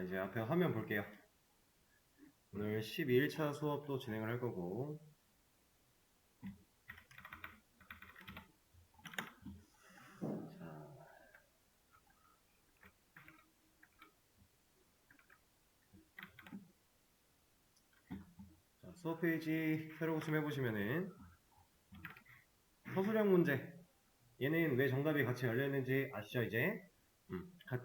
이제 앞에 화면 볼게요. 오늘 12일차 수업도 진행을 할 거고, 수업 페이지 새로 오심해보시면은 서술형 문제, 얘는 왜 정답이 같이 열려있는지 아시죠 이제?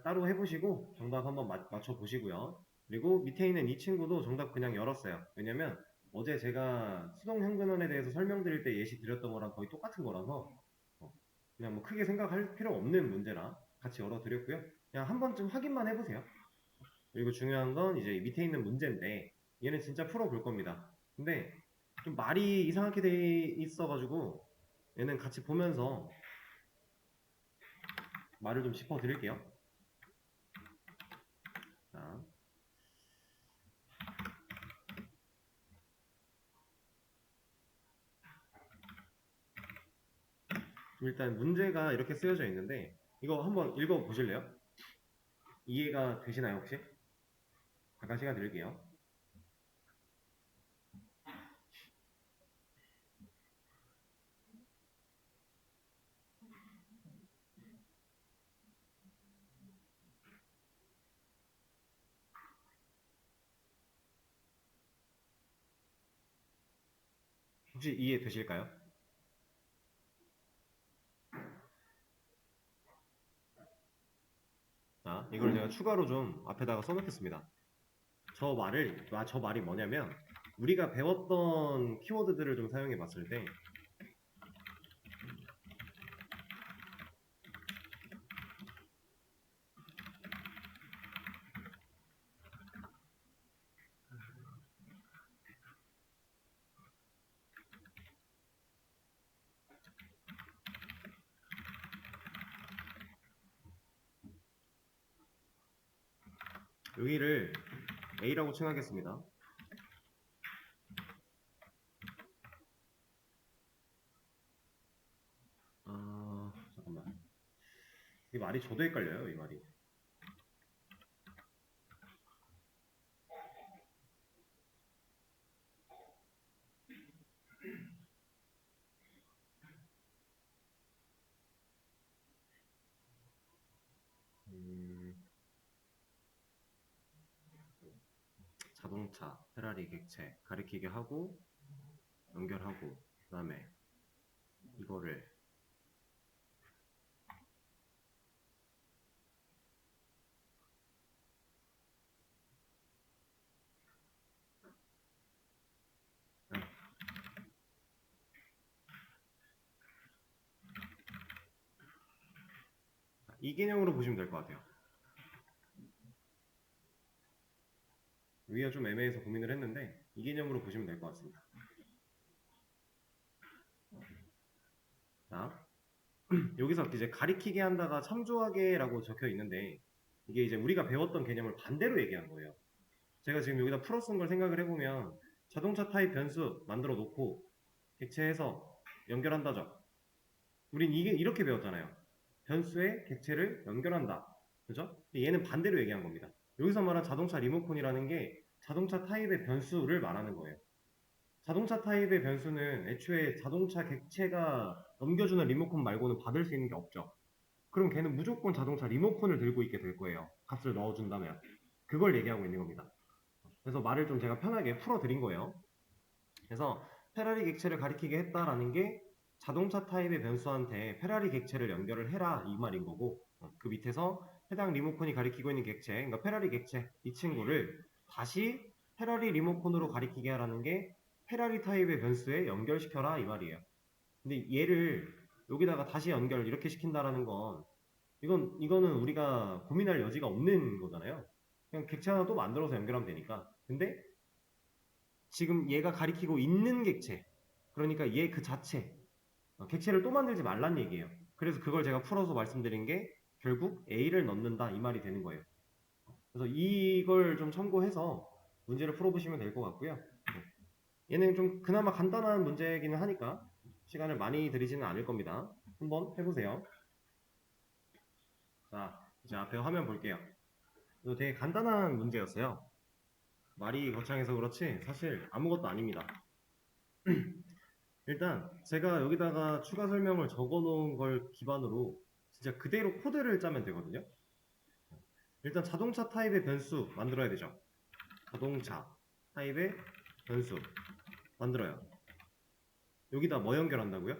따로 해보시고 정답 한번 맞춰보시고요. 그리고 밑에 있는 이 친구도 정답 그냥 열었어요. 왜냐면 어제 제가 수동형근원에 대해서 설명드릴 때 예시 드렸던 거랑 거의 똑같은 거라서 그냥 뭐 크게 생각할 필요 없는 문제라 같이 열어드렸고요. 그냥 한 번쯤 확인만 해보세요. 그리고 중요한 건 이제 밑에 있는 문제인데 얘는 진짜 풀어볼 겁니다. 근데 좀 말이 이상하게 돼 있어가지고 얘는 같이 보면서 말을 좀 짚어드릴게요. 자, 일단 문제가 이렇게 쓰여져 있는데 이거 한번 읽어보실래요? 이해가 되시나요 혹시? 잠깐 시간 드릴게요. 혹시 이해 되실까요? 자, 이걸 제가 추가로 좀 앞에다가 써놓겠습니다. 저 말이 뭐냐면 우리가 배웠던 키워드들을 좀 사용해 봤을 때 여기를 A라고 칭하겠습니다. 잠깐만. 이 말이 저도 헷갈려요, 이 말이. 자동차, 페라리 객체 가리키게 하고 연결하고 그 다음에 이거를 이 개념으로 보시면 될 것 같아요. 위가 좀 애매해서 고민을 했는데 이 개념으로 보시면 될 것 같습니다. 자, 여기서 이제 가리키게 한다가 참조하게라고 적혀 있는데 이게 이제 우리가 배웠던 개념을 반대로 얘기한 거예요. 제가 지금 여기다 풀어 쓴 걸 생각을 해보면 자동차 타입 변수 만들어 놓고 객체해서 연결한다죠. 우린 이게 이렇게 배웠잖아요. 변수에 객체를 연결한다. 그죠? 얘는 반대로 얘기한 겁니다. 여기서 말한 자동차 리모컨이라는 게 자동차 타입의 변수를 말하는 거예요. 자동차 타입의 변수는 애초에 자동차 객체가 넘겨주는 리모컨 말고는 받을 수 있는 게 없죠. 그럼 걔는 무조건 자동차 리모컨을 들고 있게 될 거예요. 값을 넣어준다면. 그걸 얘기하고 있는 겁니다. 그래서 말을 좀 제가 편하게 풀어드린 거예요. 그래서 페라리 객체를 가리키게 했다라는 게 자동차 타입의 변수한테 페라리 객체를 연결을 해라 이 말인 거고 그 밑에서 해당 리모컨이 가리키고 있는 객체, 그러니까 페라리 객체 이 친구를 다시 페라리 리모컨으로 가리키게 하라는 게 페라리 타입의 변수에 연결시켜라 이 말이에요. 근데 얘를 여기다가 다시 연결 이렇게 시킨다라는 건 이거는 우리가 고민할 여지가 없는 거잖아요. 그냥 객체 하나 또 만들어서 연결하면 되니까. 근데 지금 얘가 가리키고 있는 객체, 그러니까 얘 그 자체, 객체를 또 만들지 말란 얘기예요. 그래서 그걸 제가 풀어서 말씀드린 게 결국 A를 넣는다 이 말이 되는 거예요. 그래서 이걸 좀 참고해서 문제를 풀어보시면 될 것 같고요. 얘는 좀 그나마 간단한 문제이기는 하니까 시간을 많이 들이지는 않을 겁니다. 한번 해보세요. 자, 이제 앞에 화면 볼게요. 이거 되게 간단한 문제였어요. 말이 거창해서 그렇지 사실 아무것도 아닙니다. 일단 제가 여기다가 추가 설명을 적어 놓은 걸 기반으로 진짜 그대로 코드를 짜면 되거든요. 일단 자동차 타입의 변수 만들어야 되죠. 자동차 타입의 변수 만들어요. 여기다 뭐 연결한다고요?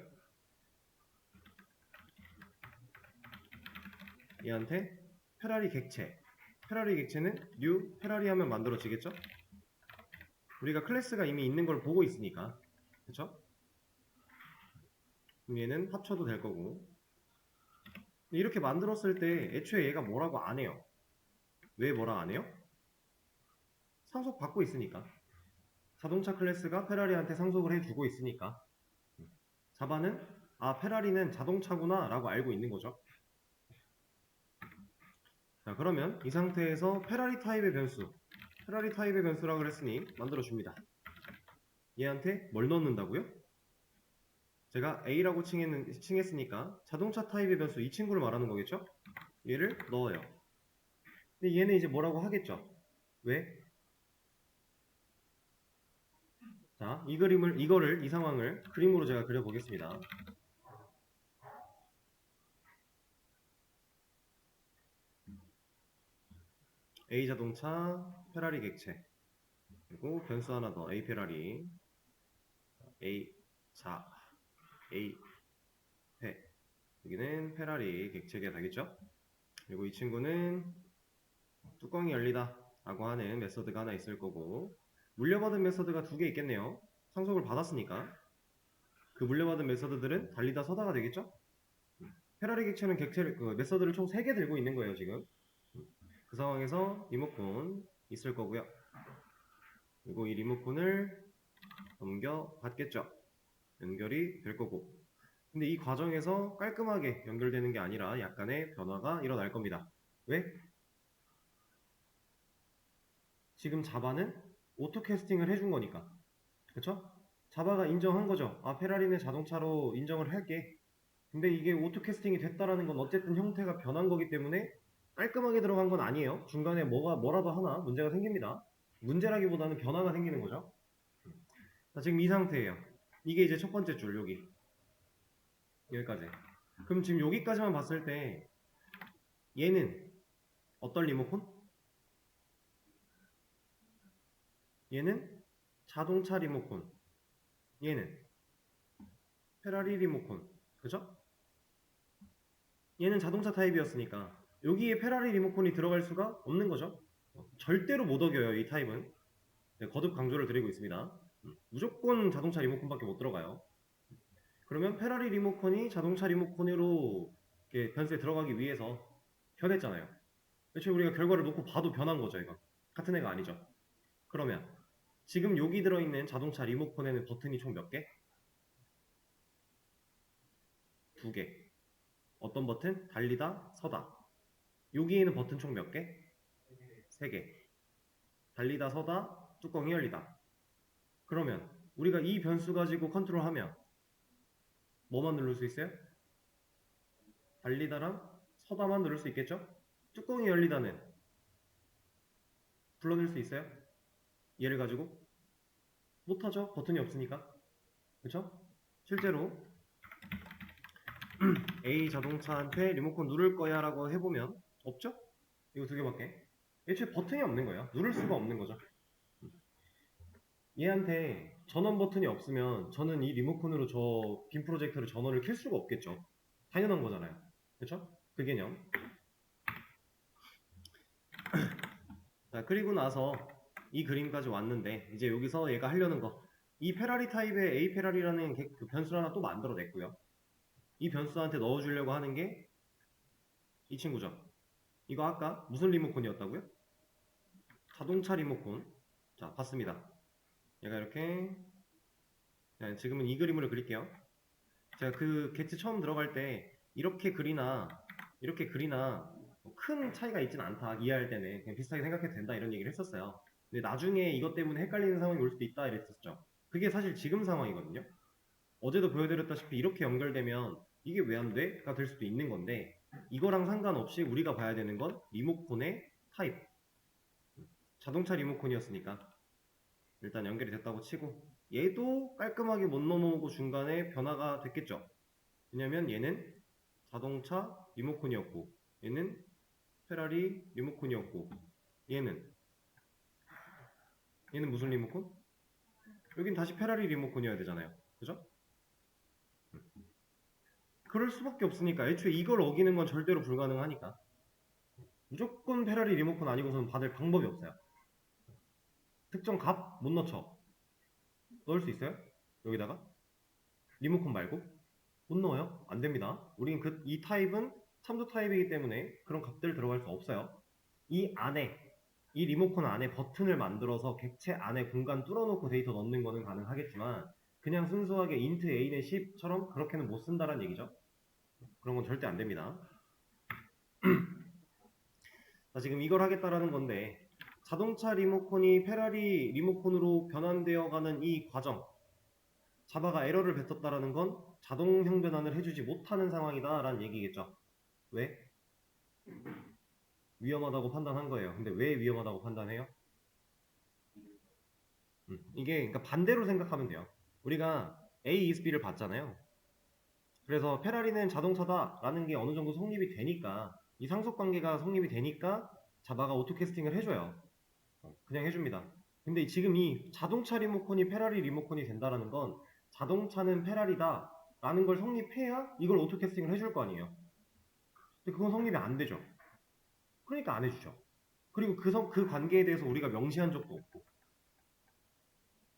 얘한테 페라리 객체. 페라리 객체는 new 페라리 하면 만들어지겠죠? 우리가 클래스가 이미 있는 걸 보고 있으니까. 그쵸? 그럼 얘는 합쳐도 될 거고. 이렇게 만들었을 때 애초에 얘가 뭐라고 안 해요. 왜 뭐라 안 해요? 상속 받고 있으니까. 자동차 클래스가 페라리한테 상속을 해주고 있으니까. 자바는 페라리는 자동차구나 라고 알고 있는 거죠. 자, 그러면 이 상태에서 페라리 타입의 변수라고 그랬으니 만들어줍니다. 얘한테 뭘 넣는다고요? 제가 A라고 칭했으니까 자동차 타입의 변수 이 친구를 말하는 거겠죠? 얘를 넣어요. 근데 얘는 이제 뭐라고 하겠죠? 왜? 자, 이 상황을 그림으로 제가 그려보겠습니다. A 자동차, 페라리 객체. 그리고 변수 하나 더, A 페라리. A 자, A 페. 여기는 페라리 객체가 되겠죠? 그리고 이 친구는 뚜껑이 열리다 라고 하는 메서드가 하나 있을 거고, 물려받은 메서드가 두 개 있겠네요. 상속을 받았으니까. 그 물려받은 메서드들은 달리다 서다가 되겠죠? 페라리 객체는 그 메서드를 총 3개 들고 있는 거예요, 지금. 그 상황에서 리모컨 있을 거고요. 그리고 이 리모컨을 넘겨받겠죠. 연결이 될 거고. 근데 이 과정에서 깔끔하게 연결되는 게 아니라 약간의 변화가 일어날 겁니다. 왜? 지금 자바는 오토캐스팅을 해준 거니까. 그쵸? 자바가 인정한 거죠. 페라리는 자동차로 인정을 할게. 근데 이게 오토캐스팅이 됐다라는 건 어쨌든 형태가 변한 거기 때문에 깔끔하게 들어간 건 아니에요. 중간에 뭐라도 하나 문제가 생깁니다. 문제라기보다는 변화가 생기는 거죠. 자, 지금 이 상태예요. 이게 이제 첫 번째 줄, 여기까지. 그럼 지금 여기까지만 봤을 때 얘는 어떤 리모컨? 얘는 자동차 리모컨. 얘는 페라리 리모컨. 그죠? 얘는 자동차 타입이었으니까 여기에 페라리 리모컨이 들어갈 수가 없는 거죠. 절대로 못 어겨요, 이 타입은. 네, 거듭 강조를 드리고 있습니다. 무조건 자동차 리모컨밖에 못 들어가요. 그러면 페라리 리모컨이 자동차 리모컨으로 이렇게 변수에 들어가기 위해서 변했잖아요. 애초에 우리가 결과를 놓고 봐도 변한 거죠, 이거. 같은 애가 아니죠. 그러면 지금 여기 들어있는 자동차 리모컨에는 버튼이 총 몇 개? 2개. 어떤 버튼? 달리다, 서다. 여기에는 버튼 총 몇 개? 3개. 달리다, 서다, 뚜껑이 열리다. 그러면 우리가 이 변수 가지고 컨트롤하면 뭐만 누를 수 있어요? 달리다랑 서다만 누를 수 있겠죠? 뚜껑이 열리다는 불러낼 수 있어요? 얘를 가지고? 못하죠. 버튼이 없으니까. 그쵸? 실제로 A 자동차한테 리모컨 누를 거야 라고 해보면 없죠? 이거 2개밖에. 애초에 버튼이 없는 거예요. 누를 수가 없는 거죠. 얘한테 전원 버튼이 없으면 저는 이 리모컨으로 저 빔 프로젝터를 전원을 켤 수가 없겠죠. 당연한 거잖아요. 그쵸? 그 개념. 자, 그리고 나서 이 그림까지 왔는데 이제 여기서 얘가 하려는 거, 이 페라리 타입의 A 페라리라는 그 변수를 하나 또 만들어냈고요. 이 변수한테 넣어주려고 하는 게 이 친구죠. 이거 아까 무슨 리모컨이었다고요? 자동차 리모컨. 자, 봤습니다. 얘가 이렇게, 자, 지금은 이 그림으로 그릴게요. 제가 그 게트 처음 들어갈 때 이렇게 그리나 큰 차이가 있진 않다, 이해할 때는 그냥 비슷하게 생각해도 된다 이런 얘기를 했었어요. 근데 나중에 이것 때문에 헷갈리는 상황이 올 수도 있다 이랬었죠. 그게 사실 지금 상황이거든요. 어제도 보여드렸다시피 이렇게 연결되면 이게 왜 안 돼? 가 될 수도 있는 건데, 이거랑 상관없이 우리가 봐야 되는 건 리모컨의 타입, 자동차 리모컨이었으니까 일단 연결이 됐다고 치고, 얘도 깔끔하게 못 넘어오고 중간에 변화가 됐겠죠. 왜냐면 얘는 자동차 리모컨이었고, 얘는 페라리 리모컨이었고, 얘는 무슨 리모컨? 여긴 다시 페라리 리모컨이어야 되잖아요. 그죠? 그럴 수밖에 없으니까. 애초에 이걸 어기는 건 절대로 불가능하니까. 무조건 페라리 리모컨 아니고서는 받을 방법이 없어요. 특정 값 못 넣죠. 넣을 수 있어요? 여기다가 리모컨 말고 못 넣어요. 안 됩니다. 우린 이 타입은 참조 타입이기 때문에 그런 값들 들어갈 수 없어요. 이 안에, 이 리모컨 안에 버튼을 만들어서 객체 안에 공간 뚫어놓고 데이터 넣는 거는 가능하겠지만, 그냥 순수하게 int a는 10처럼 그렇게는 못 쓴다는 얘기죠. 그런 건 절대 안 됩니다. 자, 지금 이걸 하겠다라는 건데, 자동차 리모컨이 페라리 리모컨으로 변환되어 가는 이 과정, 자바가 에러를 뱉었다라는 건 자동형 변환을 해주지 못하는 상황이다 라는 얘기겠죠. 왜? 위험하다고 판단한 거예요. 근데 왜 위험하다고 판단해요? 이게 그러니까 반대로 생각하면 돼요. 우리가 A is B를 봤잖아요. 그래서 페라리는 자동차다 라는 게 어느 정도 성립이 되니까, 이 상속관계가 성립이 되니까 자바가 오토캐스팅을 해줘요. 그냥 해줍니다. 근데 지금 이 자동차 리모컨이 페라리 리모컨이 된다라는 건 자동차는 페라리다 라는 걸 성립해야 이걸 오토캐스팅을 해줄 거 아니에요. 근데 그건 성립이 안 되죠. 그러니까 안 해주죠. 그리고 그 관계에 대해서 우리가 명시한 적도 없고,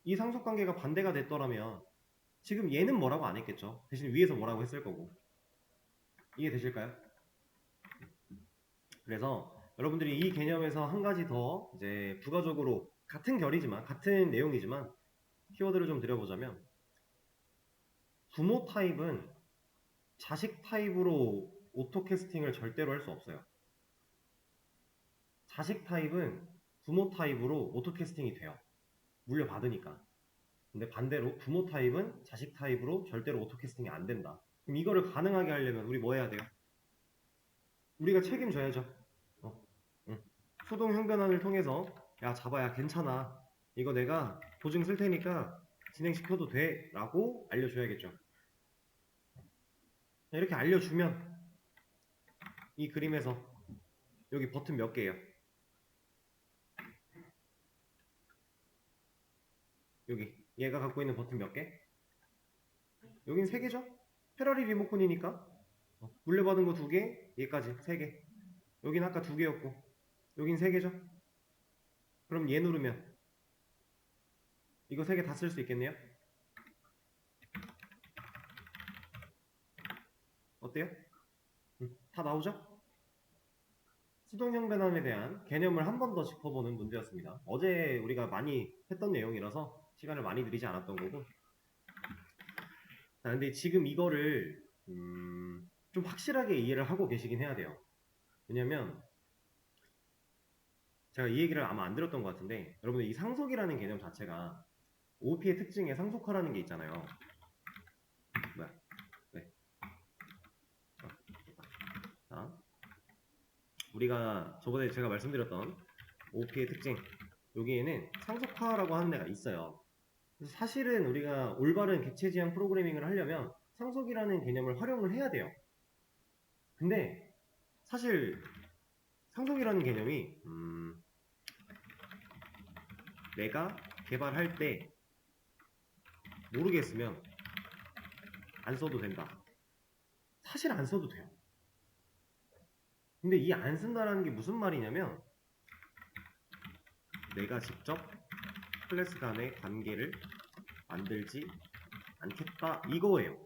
이 상속관계가 반대가 됐더라면 지금 얘는 뭐라고 안 했겠죠. 대신 위에서 뭐라고 했을 거고. 이해되실까요? 그래서 여러분들이 이 개념에서 한 가지 더 이제 부가적으로 같은 결이지만, 같은 내용이지만 키워드를 좀 드려보자면, 부모 타입은 자식 타입으로 오토캐스팅을 절대로 할 수 없어요. 자식 타입은 부모 타입으로 오토캐스팅이 돼요. 물려받으니까. 근데 반대로 부모 타입은 자식 타입으로 절대로 오토캐스팅이 안 된다. 그럼 이거를 가능하게 하려면 우리 뭐 해야 돼요? 우리가 책임져야죠. 응. 수동 형변환을 통해서, 야 자바야 괜찮아, 이거 내가 보증 쓸 테니까 진행시켜도 돼 라고 알려줘야겠죠. 이렇게 알려주면 이 그림에서 여기 버튼 몇 개예요? 여기 얘가 갖고 있는 버튼 몇 개? 여긴 3개죠? 페라리 리모컨이니까 물려받은 거 2개, 얘까지 3개. 여긴 아까 2개였고 여긴 3개죠? 그럼 얘 누르면 이거 3개 다 쓸 수 있겠네요? 어때요? 다 나오죠? 수동형 변환에 대한 개념을 한 번 더 짚어보는 문제였습니다. 어제 우리가 많이 했던 내용이라서 시간을 많이 들이지 않았던 거고. 자, 근데 지금 이거를 좀 확실하게 이해를 하고 계시긴 해야 돼요. 왜냐면 제가 이 얘기를 아마 안 들었던 것 같은데, 여러분들 이 상속이라는 개념 자체가 OOP의 특징에 상속화라는 게 있잖아요. 뭐야? 네. 자, 우리가 저번에 제가 말씀드렸던 OOP의 특징, 여기에는 상속화라고 하는 애가 있어요. 그래서 사실은 우리가 올바른 객체 지향 프로그래밍을 하려면 상속이라는 개념을 활용을 해야 돼요. 근데 사실 상속이라는 개념이 내가 개발할 때 모르겠으면 안 써도 된다. 사실 안 써도 돼요. 근데 이 안 쓴다라는 게 무슨 말이냐면, 내가 직접 클래스 간의 관계를 만들지 않겠다 이거예요.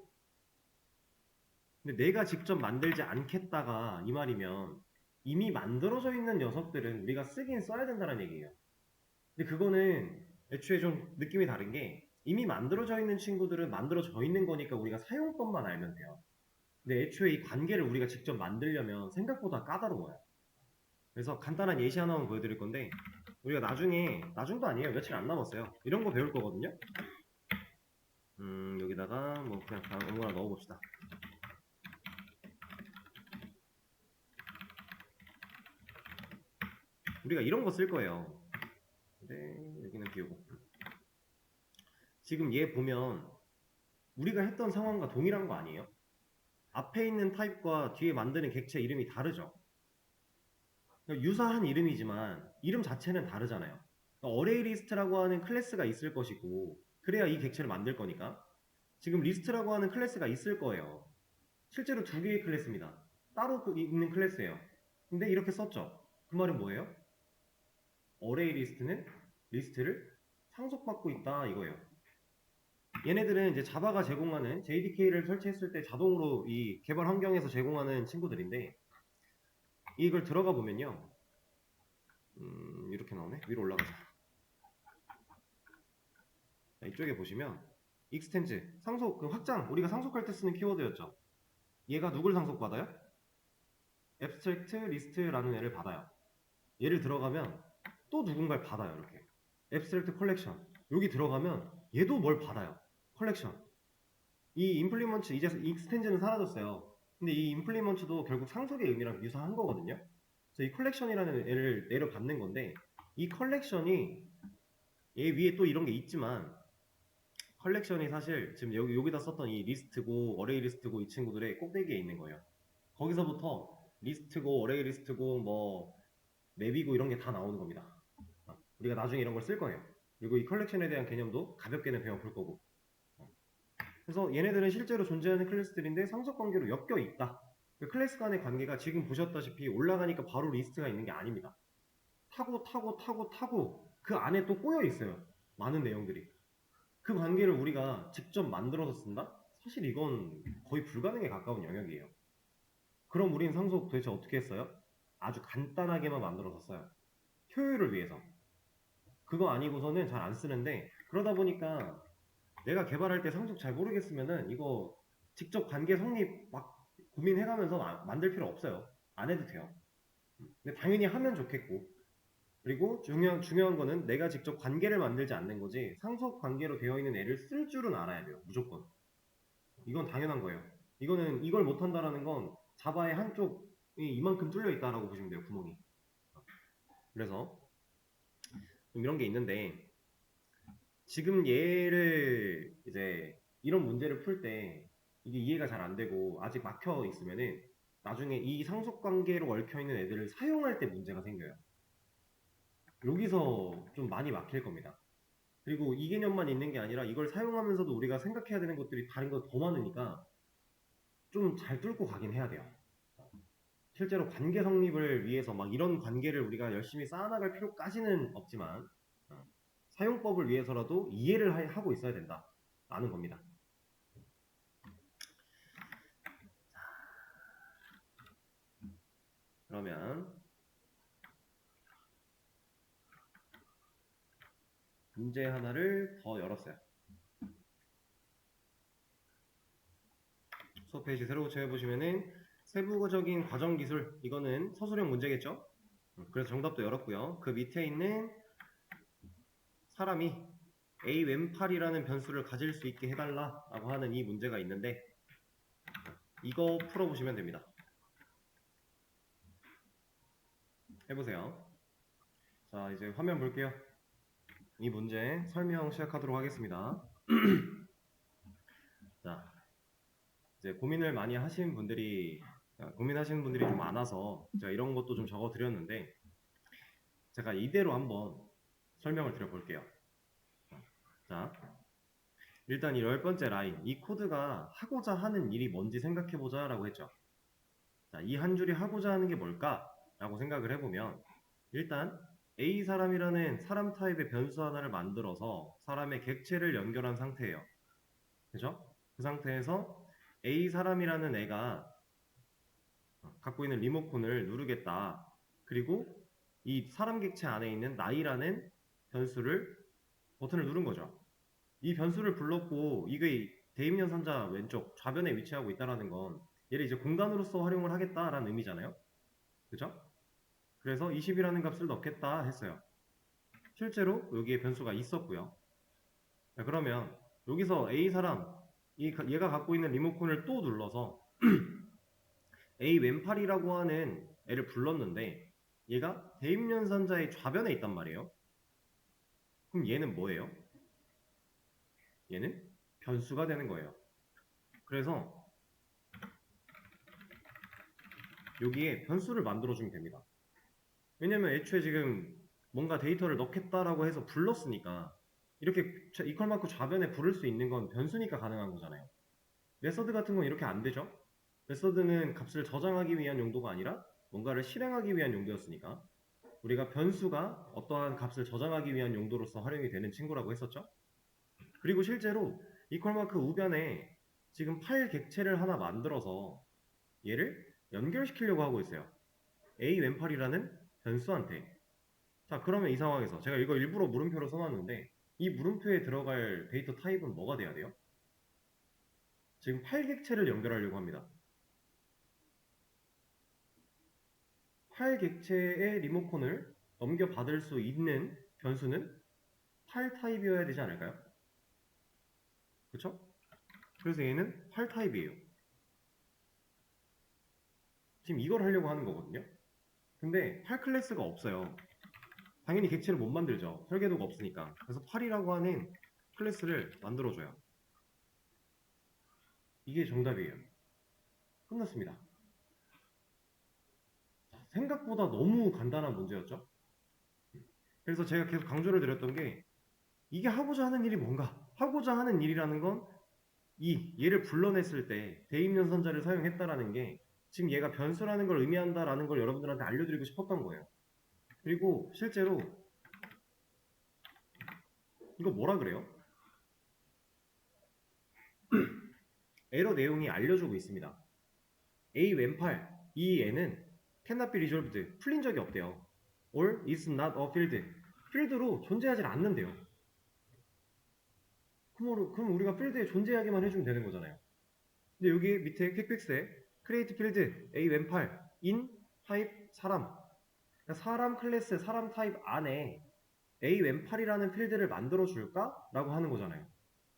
근데 내가 직접 만들지 않겠다가 이 말이면 이미 만들어져 있는 녀석들은 우리가 쓰긴 써야 된다는 얘기예요. 근데 그거는 애초에 좀 느낌이 다른 게, 이미 만들어져 있는 친구들은 만들어져 있는 거니까 우리가 사용법만 알면 돼요. 근데 애초에 이 관계를 우리가 직접 만들려면 생각보다 까다로워요. 그래서 간단한 예시 하나만 보여드릴 건데, 우리가 나중도 아니에요. 며칠 안 남았어요. 이런 거 배울 거거든요. 여기다가 뭐 그냥 아무거나 넣어봅시다. 우리가 이런 거 쓸 거예요. 네, 여기는 비우고. 지금 얘 보면 우리가 했던 상황과 동일한 거 아니에요? 앞에 있는 타입과 뒤에 만드는 객체 이름이 다르죠? 그러니까 유사한 이름이지만 이름 자체는 다르잖아요. 그러니까 어레이 리스트라고 하는 클래스가 있을 것이고 그래야 이 객체를 만들 거니까 지금 리스트라고 하는 클래스가 있을 거예요. 실제로 두 개의 클래스입니다. 따로 있는 클래스예요. 근데 이렇게 썼죠. 그 말은 뭐예요? 어레이 리스트는 리스트를 상속받고 있다 이거예요. 얘네들은 이제 자바가 제공하는 JDK를 설치했을 때 자동으로 이 개발 환경에서 제공하는 친구들인데 이걸 들어가 보면요. 이렇게 나오네. 위로 올라가자. 자, 이쪽에 보시면 익스텐즈 상속 그 확장 우리가 상속할 때 쓰는 키워드였죠. 얘가 누굴 상속받아요? abstract list라는 애를 받아요. 얘를 들어가면 또 누군가를 받아요. 이렇게 abstract collection 여기 들어가면 얘도 뭘 받아요. 컬렉션 이 임플리먼트 이제 익스텐즈는 사라졌어요. 근데 이 임플리먼트도 결국 상속의 의미랑 유사한 거거든요. 그래서 이 컬렉션이라는 애를 내려받는 건데 이 컬렉션이 얘 위에 또 이런 게 있지만 컬렉션이 사실 지금 여기다 썼던 이 리스트고 어레이 리스트고 이 친구들의 꼭대기에 있는 거예요. 거기서부터 리스트고 어레이 리스트고 뭐 맵이고 이런 게 다 나오는 겁니다. 우리가 나중에 이런 걸 쓸 거예요. 그리고 이 컬렉션에 대한 개념도 가볍게는 배워볼 거고. 그래서 얘네들은 실제로 존재하는 클래스들인데 상속 관계로 엮여 있다. 그 클래스 간의 관계가 지금 보셨다시피 올라가니까 바로 리스트가 있는 게 아닙니다. 타고 그 안에 또 꼬여 있어요. 많은 내용들이. 그 관계를 우리가 직접 만들어서 쓴다? 사실 이건 거의 불가능에 가까운 영역이에요. 그럼 우린 상속 도대체 어떻게 했어요? 아주 간단하게만 만들어서 써요. 효율을 위해서. 그거 아니고서는 잘 안 쓰는데 그러다 보니까 내가 개발할 때 상속 잘 모르겠으면은 이거 직접 관계 성립 막 고민해가면서 만들 필요 없어요. 안 해도 돼요. 근데 당연히 하면 좋겠고 그리고 중요한 거는 내가 직접 관계를 만들지 않는 거지 상속 관계로 되어 있는 애를 쓸 줄은 알아야 돼요. 무조건. 이건 당연한 거예요. 이거는 이걸 못한다라는 건 자바의 한쪽이 이만큼 뚫려 있다라고 보시면 돼요. 구멍이. 그래서 좀 이런 게 있는데 지금 얘를 이제 이런 문제를 풀 때 이게 이해가 잘 안 되고 아직 막혀 있으면은 나중에 이 상속 관계로 얽혀 있는 애들을 사용할 때 문제가 생겨요. 여기서 좀 많이 막힐 겁니다. 그리고 이 개념만 있는 게 아니라 이걸 사용하면서도 우리가 생각해야 되는 것들이 다른 거 더 많으니까 좀 잘 뚫고 가긴 해야 돼요. 실제로 관계 성립을 위해서 막 이런 관계를 우리가 열심히 쌓아나갈 필요까지는 없지만 사용법을 위해서라도 이해를 하고 있어야 된다. 라는 겁니다. 그러면 문제 하나를 더 열었어요. 수업 페이지 새로 고쳐보시면은 세부적인 과정 기술 이거는 서술형 문제겠죠? 그래서 정답도 열었고요. 그 밑에 있는 사람이 a 왼팔이라는 변수를 가질 수 있게 해달라라고 하는 이 문제가 있는데 이거 풀어보시면 됩니다. 해보세요. 자 이제 화면 볼게요. 이 문제 설명 시작하도록 하겠습니다. 자 이제 고민하시는 분들이 좀 많아서 제가 이런 것도 좀 적어 드렸는데 제가 이대로 한번 설명을 드려볼게요. 자 일단 이 10번째 라인 이 코드가 하고자 하는 일이 뭔지 생각해보자 라고 했죠. 자, 이 한 줄이 하고자 하는 게 뭘까? 라고 생각을 해보면 일단 A 사람이라는 사람 타입의 변수 하나를 만들어서 사람의 객체를 연결한 상태예요. 그죠? 그 상태에서 A 사람이라는 애가 갖고 있는 리모컨을 누르겠다. 그리고 이 사람 객체 안에 있는 나이라는 변수를 버튼을 누른 거죠. 이 변수를 불렀고 이게 대입연산자 왼쪽 좌변에 위치하고 있다는 건 얘를 이제 공간으로서 활용을 하겠다라는 의미잖아요. 그죠? 그래서 20이라는 값을 넣겠다 했어요. 실제로 여기에 변수가 있었고요. 자, 그러면 여기서 A 사람 얘가 갖고 있는 리모컨을 또 눌러서 A 왼팔이라고 하는 애를 불렀는데 얘가 대입연산자의 좌변에 있단 말이에요. 그럼 얘는 뭐예요? 얘는 변수가 되는 거예요. 그래서 여기에 변수를 만들어주면 됩니다. 왜냐면 애초에 지금 뭔가 데이터를 넣겠다라고 해서 불렀으니까 이렇게 이퀄 마크 좌변에 부를 수 있는 건 변수니까 가능한 거잖아요. 메서드 같은 건 이렇게 안 되죠. 메서드는 값을 저장하기 위한 용도가 아니라 뭔가를 실행하기 위한 용도였으니까 우리가 변수가 어떠한 값을 저장하기 위한 용도로서 활용이 되는 친구라고 했었죠. 그리고 실제로 이퀄 마크 우변에 지금 파일 객체를 하나 만들어서 얘를 연결시키려고 하고 있어요. a 왼팔이라는 변수한테. 자, 그러면 이 상황에서 제가 이거 일부러 물음표로 써놨는데 이 물음표에 들어갈 데이터 타입은 뭐가 돼야 돼요? 지금 파일 객체를 연결하려고 합니다. 파일 객체의 리모컨을 넘겨받을 수 있는 변수는 파일 타입이어야 되지 않을까요? 그쵸? 그래서 얘는 파일 타입이에요. 지금 이걸 하려고 하는 거거든요. 근데 파일 클래스가 없어요. 당연히 객체를 못 만들죠. 설계도가 없으니까. 그래서 팔이라고 하는 클래스를 만들어줘요. 이게 정답이에요. 끝났습니다. 생각보다 너무 간단한 문제였죠. 그래서 제가 계속 강조를 드렸던 게 이게 하고자 하는 일이 뭔가? 하고자 하는 일이라는 건 얘를 불러냈을 때 대입연산자를 사용했다라는 게 지금 얘가 변수라는 걸 의미한다라는 걸 여러분들한테 알려드리고 싶었던 거예요. 그리고 실제로 이거 뭐라 그래요? 에러 내용이 알려주고 있습니다. A 왼팔 이 애는 cannot be resolved 풀린 적이 없대요. or is not a field 필드로 존재하지 않는데요. 그럼 우리가 필드에 존재하기만 해주면 되는 거잖아요. 근데 여기 밑에 퀵픽스에 create field A 왼팔 in 타입 사람 그러니까 사람 클래스 사람 타입 안에 A 왼팔이라는 필드를 만들어 줄까? 라고 하는 거잖아요.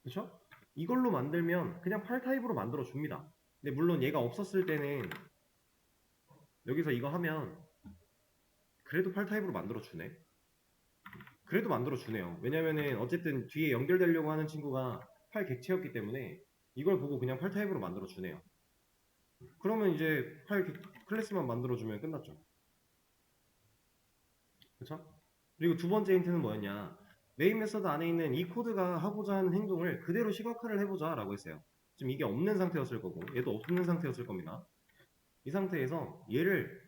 그쵸? 이걸로 만들면 그냥 팔 타입으로 만들어 줍니다. 근데 물론 얘가 없었을 때는 여기서 이거 하면 그래도 팔 타입으로 만들어 주네. 그래도 만들어 주네요. 왜냐면은 어쨌든 뒤에 연결되려고 하는 친구가 팔 객체였기 때문에 이걸 보고 그냥 팔 타입으로 만들어 주네요. 그러면 이제 팔 클래스만 만들어 주면 끝났죠. 그쵸? 그리고 두 번째 힌트는 뭐였냐? 메인 메서드 안에 있는 이 코드가 하고자 하는 행동을 그대로 시각화를 해보자 라고 했어요. 지금 이게 없는 상태였을 거고 얘도 없는 상태였을 겁니다. 이 상태에서 얘를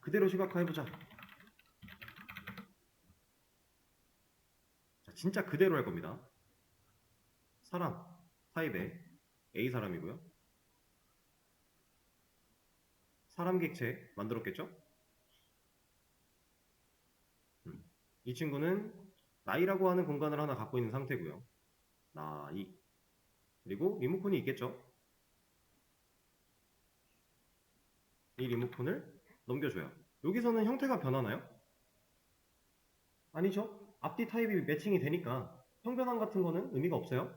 그대로 시각화해보자. 자, 진짜 그대로 할 겁니다. 사람 타입의 A 사람이고요. 사람 객체 만들었겠죠? 이 친구는 나이라고 하는 공간을 하나 갖고 있는 상태고요. 나이. 그리고 리모컨이 있겠죠? 이 리모컨을 넘겨줘요. 여기서는 형태가 변하나요? 아니죠. 앞뒤 타입이 매칭이 되니까 형변환 같은 거는 의미가 없어요.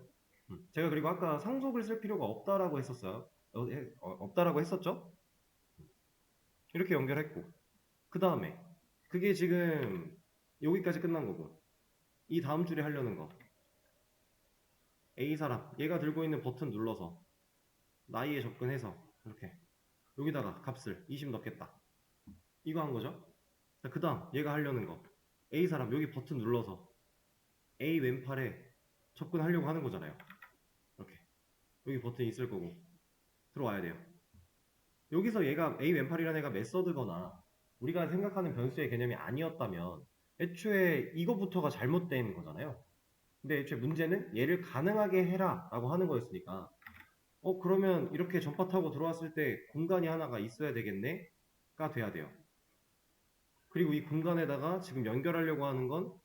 제가 그리고 아까 상속을 쓸 필요가 없다라고 했었어요. 없다라고 했었죠? 이렇게 연결했고 그 다음에 그게 지금 여기까지 끝난 거고 이 다음 줄에 하려는 거 A 사람 얘가 들고 있는 버튼 눌러서 나이에 접근해서 이렇게 여기다가 값을 20 넣겠다 이거 한 거죠. 그 다음 얘가 하려는 거 A 사람 여기 버튼 눌러서 A 왼팔에 접근하려고 하는 거잖아요. 이렇게 여기 버튼 있을 거고 들어와야 돼요. 여기서 얘가 A 왼팔이라는 애가 메서드거나 우리가 생각하는 변수의 개념이 아니었다면 애초에 이거부터가 잘못된 거잖아요. 근데 애초에 문제는 얘를 가능하게 해라 라고 하는 거였으니까 그러면 이렇게 전파 타고 들어왔을 때 공간이 하나가 있어야 되겠네 가 돼야 돼요. 그리고 이 공간에다가 지금 연결하려고 하는 건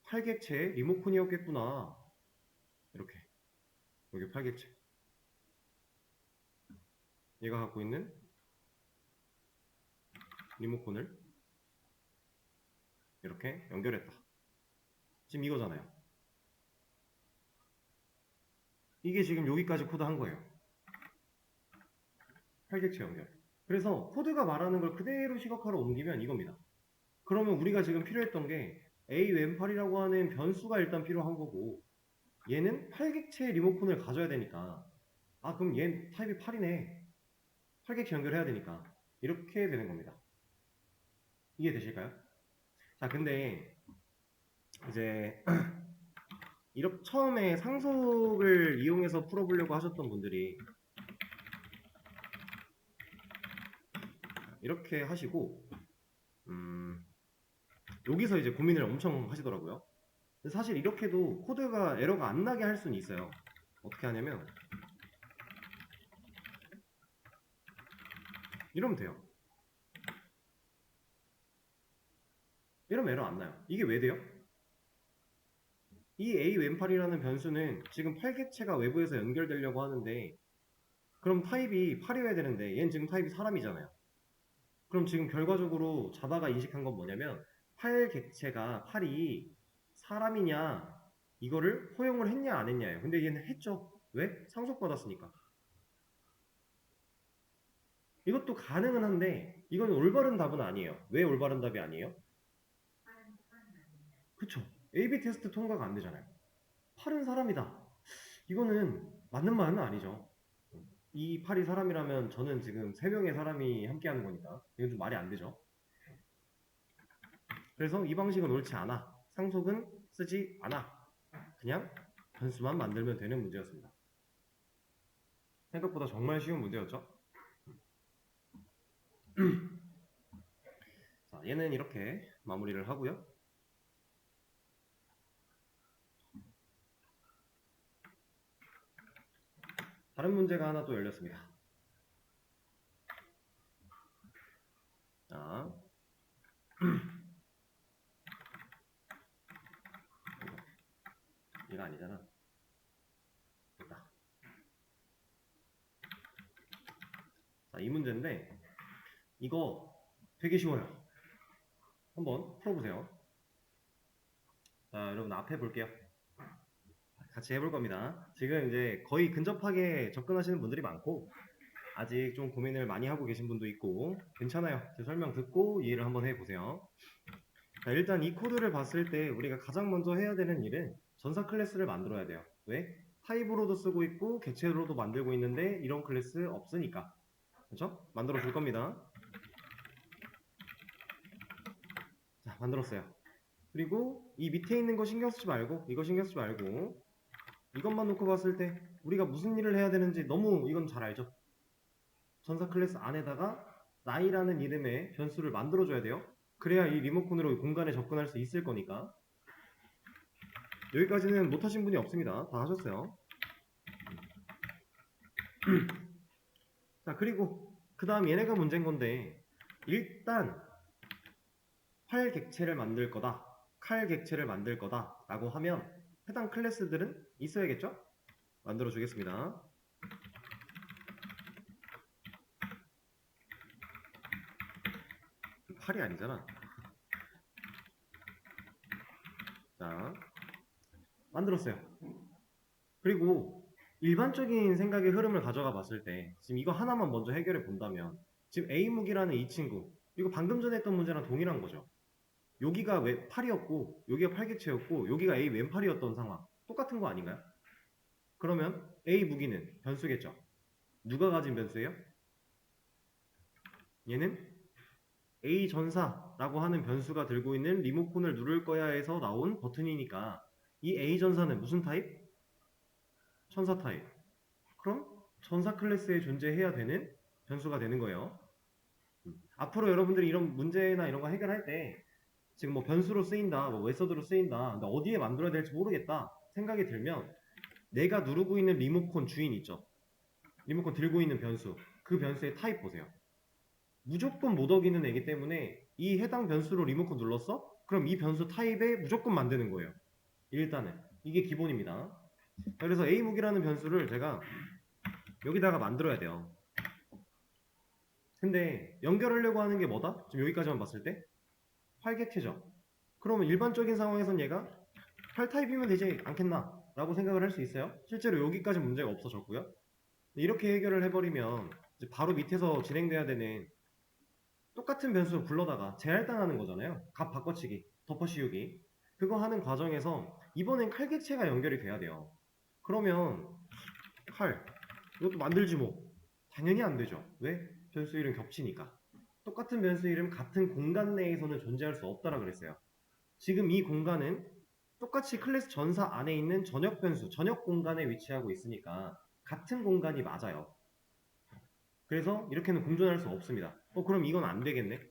팔객체의 리모컨이었겠구나. 이렇게 여기 팔객체 얘가 갖고 있는 리모컨을 이렇게 연결했다. 지금 이거잖아요. 이게 지금 여기까지 코드 한 거예요. 팔객체 연결. 그래서 코드가 말하는 걸 그대로 시각화로 옮기면 이겁니다. 그러면 우리가 지금 필요했던 게 A 왼팔이라고 하는 변수가 일단 필요한 거고, 얘는 팔객체 리모컨을 가져야 되니까, 아 그럼 얘 타입이 8이네, 팔객체 연결해야 되니까 이렇게 되는 겁니다. 이해되실까요? 자, 근데 이제 이렇게 처음에 상속을 이용해서 풀어보려고 하셨던 분들이 이렇게 하시고, 여기서 이제 고민을 엄청 하시더라고요. 사실 이렇게도 코드가 에러가 안 나게 할 수는 있어요. 어떻게 하냐면 이러면 돼요. 이러면 에러 안 나요. 이게 왜 돼요? 이 A 왼팔이라는 변수는 지금 팔객체가 외부에서 연결되려고 하는데, 그럼 타입이 8이어야 되는데 얘는 지금 타입이 사람이잖아요. 그럼 지금 결과적으로 자바가 인식한 건 뭐냐면, 팔객체가 8이 사람이냐 이거를 허용을 했냐 안 했냐예요. 근데 얘는 했죠. 왜? 상속받았으니까. 이것도 가능은 한데 이건 올바른 답은 아니에요. 왜 올바른 답이 아니에요? 그쵸? AB 테스트 통과가 안 되잖아요. 8은 사람이다. 이거는 맞는 말은 아니죠. 이 8이 사람이라면 저는 지금 3명의 사람이 함께 하는 거니까 이건 좀 말이 안 되죠. 그래서 이 방식은 옳지 않아. 상속은 쓰지 않아. 그냥 변수만 만들면 되는 문제였습니다. 생각보다 정말 쉬운 문제였죠. 자, 얘는 이렇게 마무리를 하고요. 다른 문제가 하나 또 열렸습니다. 자, 이거 아니잖아. 됐다. 자, 이 문제인데 이거 되게 쉬워요. 한번 풀어보세요. 자, 여러분 앞에 볼게요. 같이 해볼 겁니다. 지금 이제 거의 근접하게 접근하시는 분들이 많고, 아직 좀 고민을 많이 하고 계신 분도 있고, 괜찮아요. 제 설명 듣고 이해를 한번 해보세요. 자, 일단 이 코드를 봤을 때 우리가 가장 먼저 해야 되는 일은 전사 클래스를 만들어야 돼요. 왜? 타입으로도 쓰고 있고 객체로도 만들고 있는데 이런 클래스 없으니까. 그렇죠? 만들어 줄 겁니다. 자, 만들었어요. 그리고 이 밑에 있는 거 신경 쓰지 말고, 이거 신경 쓰지 말고, 이것만 놓고 봤을 때 우리가 무슨 일을 해야 되는지 너무 이건 잘 알죠? 전사 클래스 안에다가 나이라는 이름의 변수를 만들어줘야 돼요. 그래야 이 리모컨으로 공간에 접근할 수 있을 거니까. 여기까지는 못하신 분이 없습니다. 다 하셨어요. 자, 그리고 그 다음 얘네가 문제인 건데, 일단 활 객체를 만들 거다, 칼 객체를 만들 거다 라고 하면 해당 클래스들은 있어야겠죠? 만들어 주겠습니다. 팔이 아니잖아. 자, 만들었어요. 그리고 일반적인 생각의 흐름을 가져가 봤을 때 지금 이거 하나만 먼저 해결해 본다면, 지금 A무기라는 이 친구, 이거 방금 전에 했던 문제랑 동일한 거죠. 여기가 왜 8이었고 여기가 팔객체였고 여기가 A 왼팔이었던 상황, 똑같은 거 아닌가요? 그러면 A 무기는 변수겠죠. 누가 가진 변수예요? 얘는 A 전사라고 하는 변수가 들고 있는 리모컨을 누를 거야 해서 나온 버튼이니까, 이 A 전사는 무슨 타입? 천사 타입. 그럼 전사 클래스에 존재해야 되는 변수가 되는 거예요. 앞으로 여러분들이 이런 문제나 이런 거 해결할 때 지금 뭐 변수로 쓰인다, 뭐 웨서드로 쓰인다, 근데 어디에 만들어야 될지 모르겠다 생각이 들면, 내가 누르고 있는 리모컨 주인 있죠? 리모컨 들고 있는 변수, 그 변수의 타입 보세요. 무조건 못 어기는 애기 때문에 이 해당 변수로 리모컨 눌렀어? 그럼 이 변수 타입에 무조건 만드는 거예요. 일단은 이게 기본입니다. 그래서 A무기라는 변수를 제가 여기다가 만들어야 돼요. 근데 연결하려고 하는 게 뭐다? 지금 여기까지만 봤을 때 활객체죠. 그러면 일반적인 상황에선 얘가 8타입이면 되지 않겠나 라고 생각을 할 수 있어요. 실제로 여기까지 문제가 없어졌고요. 이렇게 해결을 해버리면 이제 바로 밑에서 진행돼야 되는 똑같은 변수 불러다가 제할당하는 거잖아요. 값 바꿔치기, 덮어 씌우기. 그거 하는 과정에서 이번엔 칼객체가 연결이 돼야 돼요. 그러면 칼 이것도 만들지 뭐. 당연히 안 되죠. 왜? 변수 이름 겹치니까. 똑같은 변수 이름 같은 공간 내에서는 존재할 수 없다라 그랬어요. 지금 이 공간은 똑같이 클래스 전사 안에 있는 전역 변수, 전역 공간에 위치하고 있으니까 같은 공간이 맞아요. 그래서 이렇게는 공존할 수 없습니다. 그럼 이건 안 되겠네?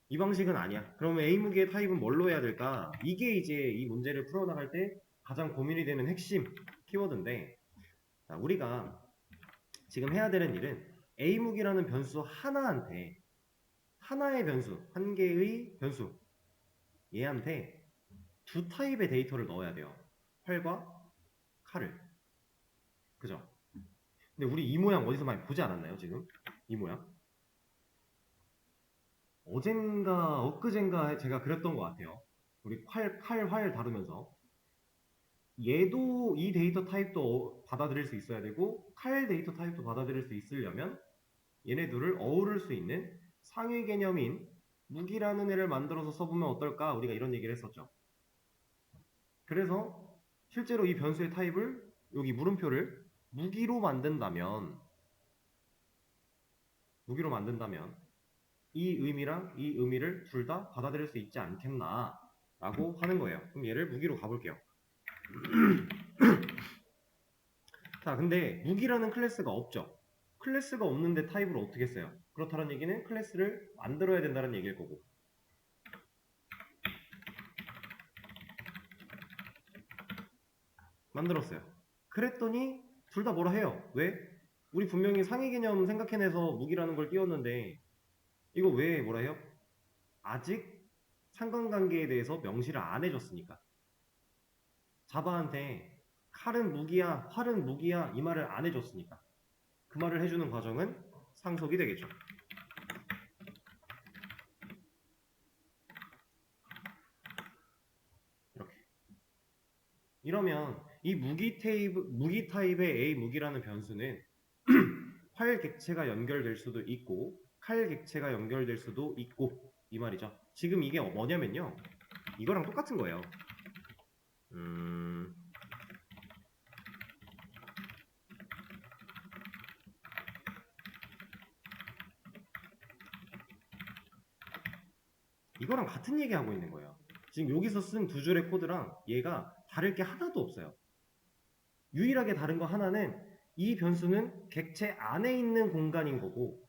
이 방식은 아니야. 그러면 A 무기의 타입은 뭘로 해야 될까? 이게 이제 이 문제를 풀어나갈 때 가장 고민이 되는 핵심 키워드인데, 자, 우리가 지금 해야 되는 일은 A 무기라는 변수 하나한테 하나의 변수, 한 개의 변수 얘한테 두 타입의 데이터를 넣어야 돼요. 활과 칼을. 그죠? 근데 우리 이 모양 어디서 많이 보지 않았나요, 지금? 이 모양? 어젠가, 엊그젠가 제가 그렸던 것 같아요. 우리 활 다루면서. 얘도 이 데이터 타입도 받아들일 수 있어야 되고, 칼 데이터 타입도 받아들일 수 있으려면 얘네 둘을 어우를 수 있는 상위 개념인 무기라는 애를 만들어서 써보면 어떨까? 우리가 이런 얘기를 했었죠. 그래서 실제로 이 변수의 타입을 여기 물음표를 무기로 만든다면 이 의미랑 이 의미를 둘 다 받아들일 수 있지 않겠나 라고 하는 거예요. 그럼 얘를 무기로 가볼게요. 자, 근데 무기라는 클래스가 없죠. 클래스가 없는데 타입을 어떻게 써요? 그렇다는 얘기는 클래스를 만들어야 된다는 얘기일 거고. 만들었어요. 그랬더니 둘 다 뭐라 해요. 왜? 우리 분명히 상위 개념 생각해내서 무기라는 걸 띄웠는데 이거 왜 뭐라 해요? 아직 상관관계에 대해서 명시를 안 해줬으니까. 자바한테 칼은 무기야, 활은 무기야 이 말을 안 해줬으니까. 그 말을 해주는 과정은 상속이 되겠죠. 이렇게. 이러면 이 무기 타입의 A 무기라는 변수는 활 객체가 연결될 수도 있고 칼 객체가 연결될 수도 있고 이 말이죠. 지금 이게 뭐냐면요. 이거랑 똑같은 거예요. 이거랑 같은 얘기 하고 있는 거예요. 지금 여기서 쓴 두 줄의 코드랑 얘가 다를 게 하나도 없어요. 유일하게 다른 거 하나는 이 변수는 객체 안에 있는 공간인 거고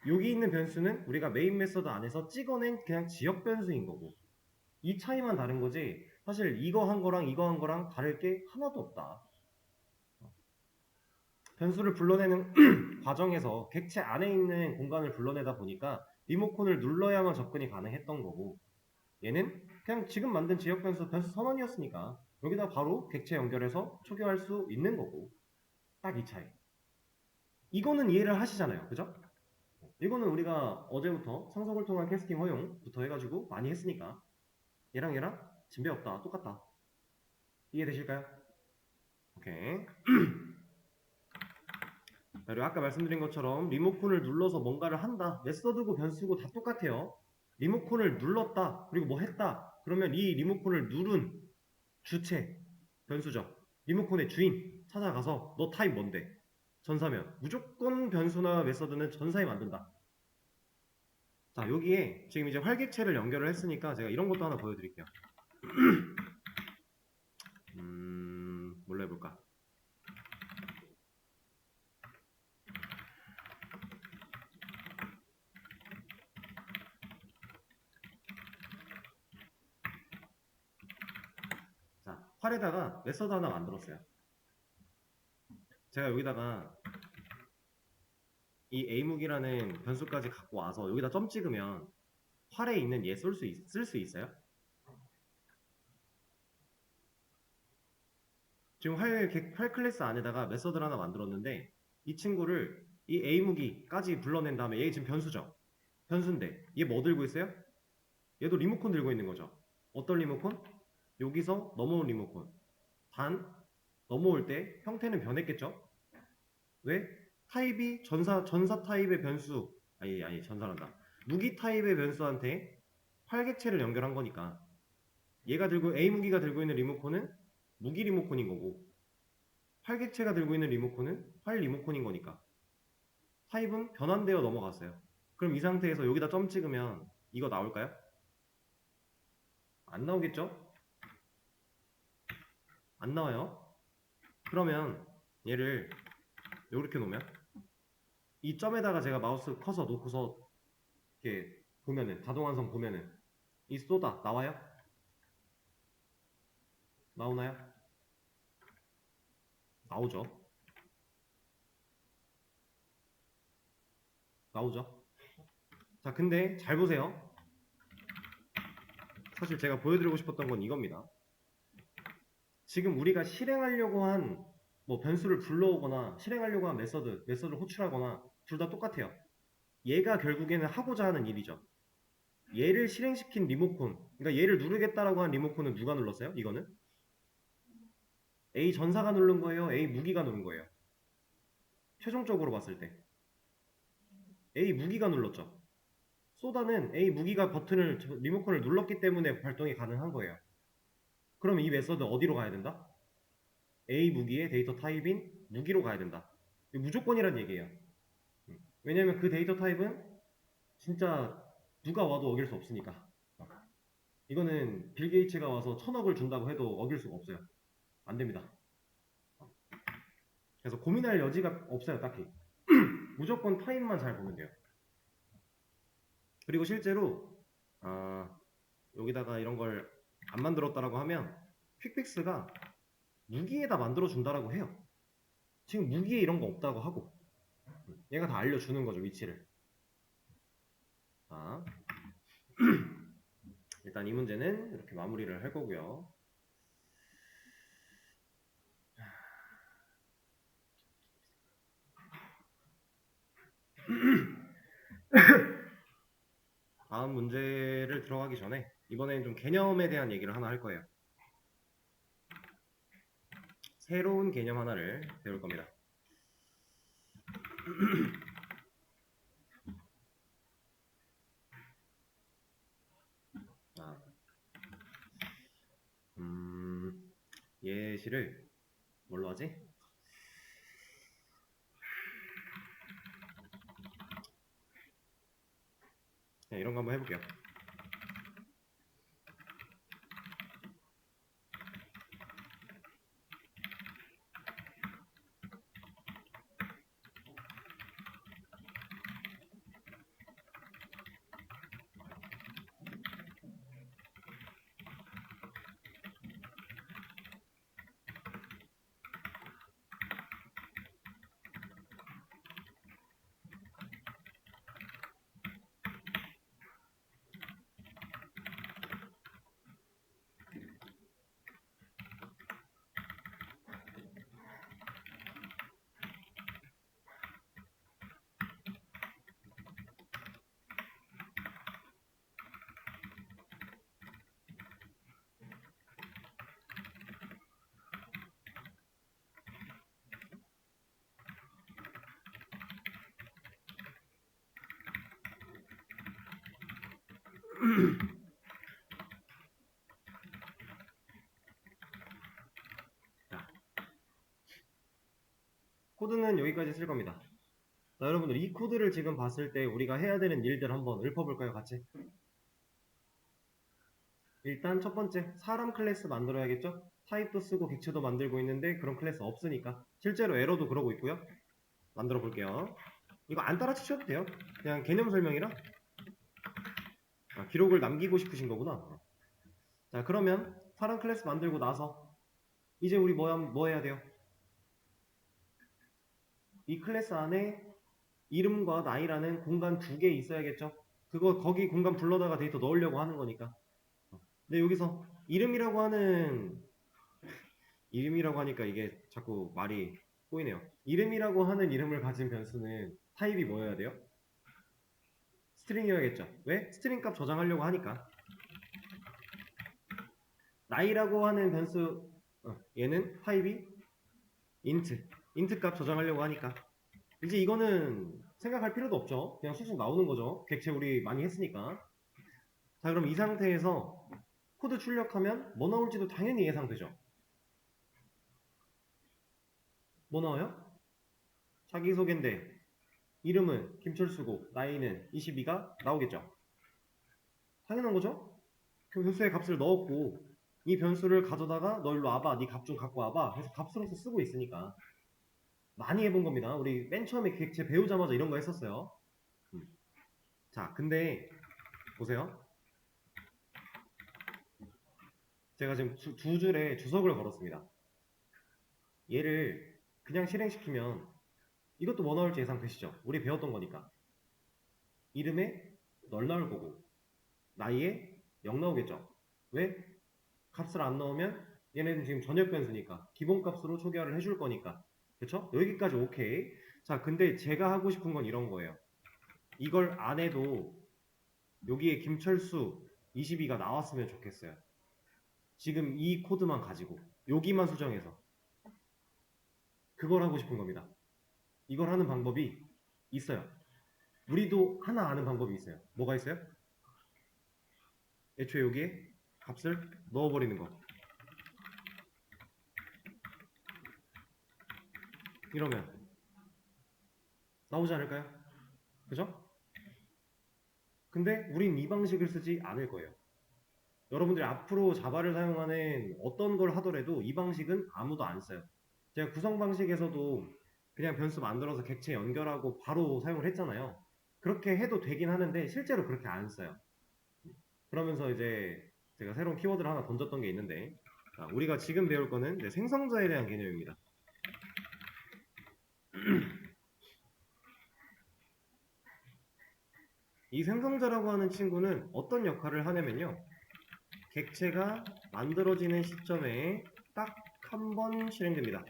여기 있는 변수는 우리가 메인 메서드 안에서 찍어낸 그냥 지역 변수인 거고 이 차이만 다른 거지 사실 이거 한 거랑 이거 한 거랑 다를 게 하나도 없다. 변수를 불러내는 과정에서 객체 안에 있는 공간을 불러내다 보니까 리모컨을 눌러야만 접근이 가능했던 거고 얘는 그냥 지금 만든 지역 변수 선언이었으니까 여기다 바로 객체 연결해서 초기화할 수 있는 거고 딱 이 차이. 이거는 이해를 하시잖아요. 그죠? 이거는 우리가 어제부터 상속을 통한 캐스팅 허용부터 해가지고 많이 했으니까 얘랑 진배 없다. 똑같다. 이해되실까요? 오케이. 그리고 아까 말씀드린 것처럼 리모컨을 눌러서 뭔가를 한다. 메서드고 변수고 다 똑같아요. 리모컨을 눌렀다. 그리고 뭐 했다. 그러면 이 리모컨을 누른 주체, 변수죠. 리모컨의 주인 찾아가서 너 타입 뭔데? 전사면 무조건 변수나 메서드는 전사에 만든다. 자, 여기에 지금 이제 활객체를 연결을 했으니까 제가 이런 것도 하나 보여드릴게요. 뭘로 해볼까? 자, 활에다가 메서드 하나 만들었어요. 제가 여기다가 이 A무기라는 변수까지 갖고 와서 여기다 점 찍으면 활에 있는 얘 쓸 수 있어요? 지금 활 클래스 안에다가 메서드를 하나 만들었는데 이 친구를 이 A무기까지 불러낸 다음에 얘 지금 변수죠? 변수인데 얘 뭐 들고 있어요? 얘도 리모컨 들고 있는 거죠. 어떤 리모컨? 여기서 넘어온 리모컨. 단 넘어올 때 형태는 변했겠죠? 왜? 타입이 전사 타입의 변수 아니 전사란다. 무기 타입의 변수한테 활객체를 연결한 거니까 A 무기가 들고 있는 리모컨은 무기 리모컨인 거고, 활객체가 들고 있는 리모컨은 활 리모컨인 거니까 타입은 변환되어 넘어갔어요. 그럼 이 상태에서 여기다 점 찍으면 이거 나올까요? 안 나오겠죠? 안 나와요. 그러면 얘를 이렇게 놓으면 이 점에다가 제가 마우스 커서 놓고서 이렇게 보면은 자동 완성 보면은 이 쏘다 나와요? 나오나요? 나오죠. 나오죠. 자, 근데 잘 보세요. 사실 제가 보여드리고 싶었던 건 이겁니다. 지금 우리가 실행하려고 한 뭐 변수를 불러오거나 실행하려고 한 메서드를 호출하거나 둘 다 똑같아요. 얘가 결국에는 하고자 하는 일이죠. 얘를 실행시킨 리모컨, 그러니까 얘를 누르겠다라고 한 리모컨은 누가 눌렀어요? 이거는 A 전사가 누른 거예요? A 무기가 누른 거예요? 최종적으로 봤을 때 A 무기가 눌렀죠. 쏘다는 A 무기가 리모컨을 눌렀기 때문에 발동이 가능한 거예요. 그럼 이 메서드 어디로 가야 된다? A 무기의 데이터 타입인 무기로 가야 된다. 이거 무조건이란 얘기예요. 왜냐면 그 데이터 타입은 진짜 누가 와도 어길 수 없으니까. 이거는 빌 게이츠가 와서 1000억을 준다고 해도 어길 수가 없어요. 안 됩니다. 그래서 고민할 여지가 없어요, 딱히. 무조건 타입만 잘 보면 돼요. 그리고 실제로 여기다가 이런 걸 안 만들었다라고 하면 퀵픽스가 무기에다 만들어 준다라고 해요. 지금 무기에 이런 거 없다고 하고 얘가 다 알려주는 거죠, 위치를. 자, 일단 이 문제는 이렇게 마무리를 할 거고요. 다음 문제를 들어가기 전에 이번엔 좀 개념에 대한 얘기를 하나 할 거예요. 새로운 개념 하나를 배울 겁니다. 예시를 뭘로 하지? 네, 이런 거 한번 해볼게요. 자, 코드는 여기까지 쓸 겁니다. 자, 여러분들 이 코드를 지금 봤을 때 우리가 해야 되는 일들 한번 읊어볼까요, 같이? 일단 첫 번째, 사람 클래스 만들어야겠죠? 타입도 쓰고 객체도 만들고 있는데 그런 클래스 없으니까 실제로 에러도 그러고 있고요. 만들어 볼게요. 이거 안 따라치셔도 돼요. 그냥 개념 설명이라 기록을 남기고 싶으신 거구나. 자, 그러면 사람 클래스 만들고 나서 이제 우리 뭐 해야 돼요? 이 클래스 안에 이름과 나이라는 공간 2개 있어야겠죠? 거기 공간 불러다가 데이터 넣으려고 하는 거니까. 근데 여기서 이름이라고 하니까 이게 자꾸 말이 꼬이네요. 이름이라고 하는 이름을 가진 변수는 타입이 뭐여야 돼요? 스트링이어야겠죠. 왜? 스트링 값 저장하려고 하니까. 나이라고 하는 변수 얘는 타입이 인트 값 저장하려고 하니까. 이제 이거는 생각할 필요도 없죠. 그냥 쑥쑥 나오는 거죠. 객체 우리 많이 했으니까. 자, 그럼 이 상태에서 코드 출력하면 뭐 나올지도 당연히 예상되죠. 뭐 나와요? 자기소개인데 이름은 김철수고 나이는 22가 나오겠죠. 당연한 거죠? 그 변수의 값을 넣었고 이 변수를 가져다가 너 일로 와봐, 네 값 좀 갖고 와봐 해서 값으로서 쓰고 있으니까 많이 해본 겁니다. 우리 맨 처음에 객체 배우자마자 이런 거 했었어요. 자, 근데 보세요. 제가 지금 두 줄에 주석을 걸었습니다. 얘를 그냥 실행시키면 이것도 뭐 나올지 예상되시죠? 우리 배웠던 거니까. 이름에 널 나올 거고 나이에 0 나오겠죠. 왜? 값을 안 넣으면 얘네는 지금 전역 변수니까 기본값으로 초기화를 해줄 거니까. 그쵸? 여기까지 오케이. 자, 근데 제가 하고 싶은 건 이런 거예요. 이걸 안 해도 여기에 김철수 22가 나왔으면 좋겠어요. 지금 이 코드만 가지고 여기만 수정해서 그걸 하고 싶은 겁니다. 이걸 하는 방법이 있어요. 우리도 하나 아는 방법이 있어요. 뭐가 있어요? 애초에 여기에 값을 넣어버리는 거. 이러면 나오지 않을까요? 그죠? 근데 우린 이 방식을 쓰지 않을 거예요. 여러분들이 앞으로 자바를 사용하는 어떤 걸 하더라도 이 방식은 아무도 안 써요. 제가 구성 방식에서도 그냥 변수 만들어서 객체 연결하고 바로 사용을 했잖아요. 그렇게 해도 되긴 하는데 실제로 그렇게 안 써요. 그러면서 이제 제가 새로운 키워드를 하나 던졌던 게 있는데, 자, 우리가 지금 배울 거는 이제 생성자에 대한 개념입니다. 이 생성자라고 하는 친구는 어떤 역할을 하냐면요, 객체가 만들어지는 시점에 딱 한 번 실행됩니다.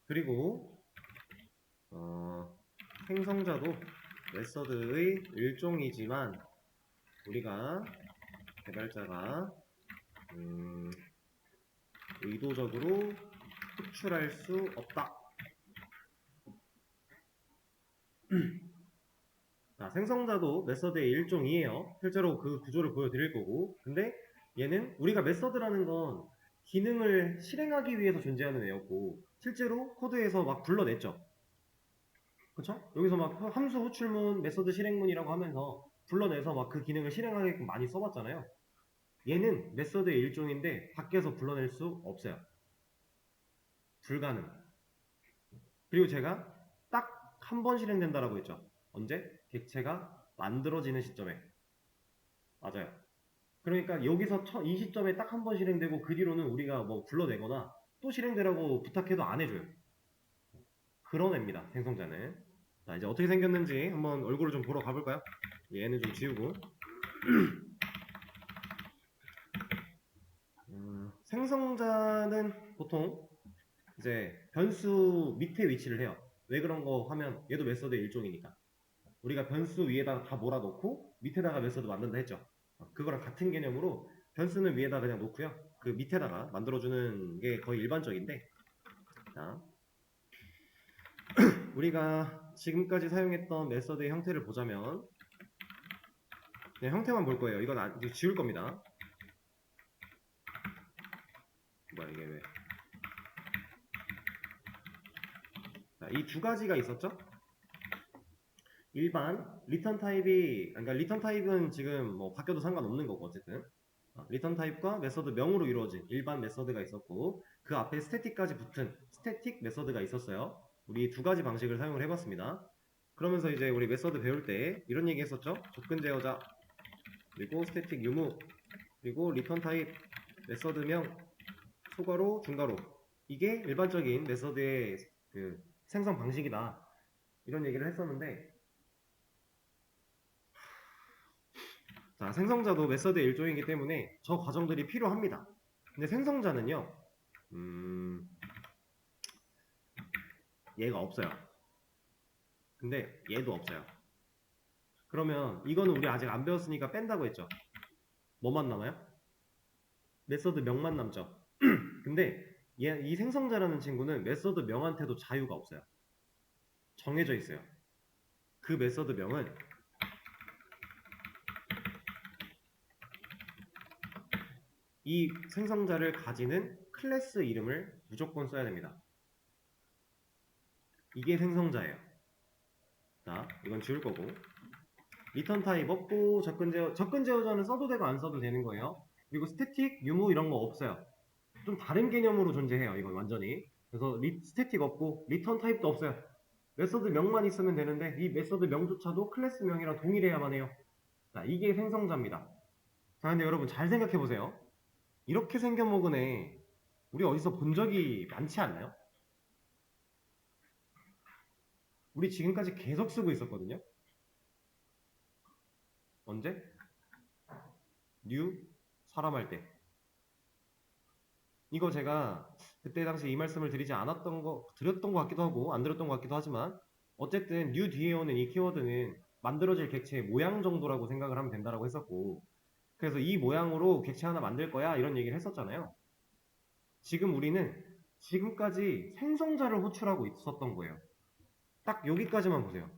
그리고 생성자도 메서드의 일종이지만 우리가 개발자가 의도적으로 특출할 수 없다. 자, 생성자도 메서드의 일종이에요. 실제로 그 구조를 보여드릴 거고, 근데 얘는 우리가 메서드라는 건 기능을 실행하기 위해서 존재하는 애였고 실제로 코드에서 막 불러냈죠. 그쵸? 여기서 막 함수 호출문, 메서드 실행문이라고 하면서 불러내서 막 그 기능을 실행하게끔 많이 써봤잖아요. 얘는 메서드의 일종인데 밖에서 불러낼 수 없어요. 불가능. 그리고 제가 딱 한 번 실행된다라고 했죠. 언제? 객체가 만들어지는 시점에. 맞아요. 그러니까 여기서 이 시점에 딱 한 번 실행되고 그 뒤로는 우리가 뭐 불러내거나 또 실행되라고 부탁해도 안 해줘요. 그런 애입니다. 생성자는. 자, 이제 어떻게 생겼는지 한번 얼굴을 좀 보러 가볼까요? 얘는 좀 지우고. 생성자는 보통 이제 변수 밑에 위치를 해요. 왜 그런 거 하면 얘도 메서드의 일종이니까. 우리가 변수 위에다가 다 몰아놓고 밑에다가 메서드 만든다 했죠. 그거랑 같은 개념으로 변수는 위에다 그냥 놓고요. 그 밑에다가 만들어주는 게 거의 일반적인데, 자, 우리가 지금까지 사용했던 메서드의 형태를 보자면 그냥 형태만 볼 거예요. 이건 이거 지울 겁니다. 뭐야 이게 왜? 자, 이 두 가지가 있었죠? 일반 리턴 타입이, 그러니까 리턴 타입은 지금 뭐 바뀌어도 상관없는 거고 어쨌든 리턴 타입과 메서드 명으로 이루어진 일반 메서드가 있었고 그 앞에 스태틱까지 붙은 스태틱 메서드가 있었어요. 우리 두 가지 방식을 사용을 해봤습니다. 그러면서 이제 우리 메서드 배울 때 이런 얘기 했었죠. 접근 제어자 그리고 스태틱 유무 그리고 리턴 타입 메서드명 초괄호 중괄호 이게 일반적인 메서드의 그 생성 방식이다 이런 얘기를 했었는데, 자, 생성자도 메서드의 일종이기 때문에 저 과정들이 필요합니다. 근데 생성자는요, 얘가 없어요. 근데 얘도 없어요. 그러면 이거는 우리 아직 안 배웠으니까 뺀다고 했죠. 뭐만 남아요? 메서드 명만 남죠. 근데 이 생성자라는 친구는 메서드 명한테도 자유가 없어요. 정해져 있어요. 그 메서드 명은 이 생성자를 가지는 클래스 이름을 무조건 써야 됩니다. 이게 생성자예요. 자, 이건 지울 거고. 리턴 타입 없고 접근 제어자는 써도 되고 안 써도 되는 거예요. 그리고 스태틱, 유무 이런 거 없어요. 좀 다른 개념으로 존재해요. 이건 완전히. 그래서 스태틱 없고 리턴 타입도 없어요. 메서드 명만 있으면 되는데 이 메서드 명조차도 클래스 명이랑 동일해야만 해요. 자, 이게 생성자입니다. 자, 근데 여러분 잘 생각해 보세요. 이렇게 생겨먹은 애 우리 어디서 본 적이 많지 않나요? 우리 지금까지 계속 쓰고 있었거든요. 언제? 뉴 사람 할 때. 이거 제가 그때 당시 이 말씀을 드렸던 것 같기도 하고 안 드렸던 것 같기도 하지만 어쨌든 뉴 뒤에 오는 이 키워드는 만들어질 객체의 모양 정도라고 생각을 하면 된다라고 했었고, 그래서 이 모양으로 객체 하나 만들 거야 이런 얘기를 했었잖아요. 지금 우리는 지금까지 생성자를 호출하고 있었던 거예요. 딱 여기까지만 보세요.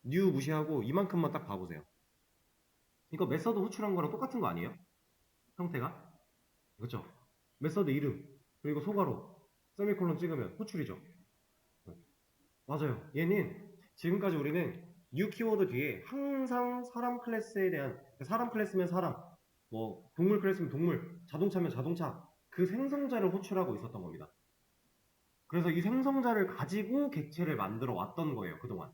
뉴 무시하고 이만큼만 딱 봐보세요. 이거 메서드 호출한 거랑 똑같은 거 아니에요? 형태가? 그렇죠? 메서드 이름 그리고 소괄호 세미콜론 찍으면 호출이죠. 맞아요. 얘는 지금까지 우리는 new 키워드 뒤에 항상 사람 클래스에 대한, 사람 클래스면 사람, 뭐 동물 클래스면 동물, 자동차면 자동차, 그 생성자를 호출하고 있었던 겁니다. 그래서 이 생성자를 가지고 객체를 만들어 왔던 거예요, 그동안.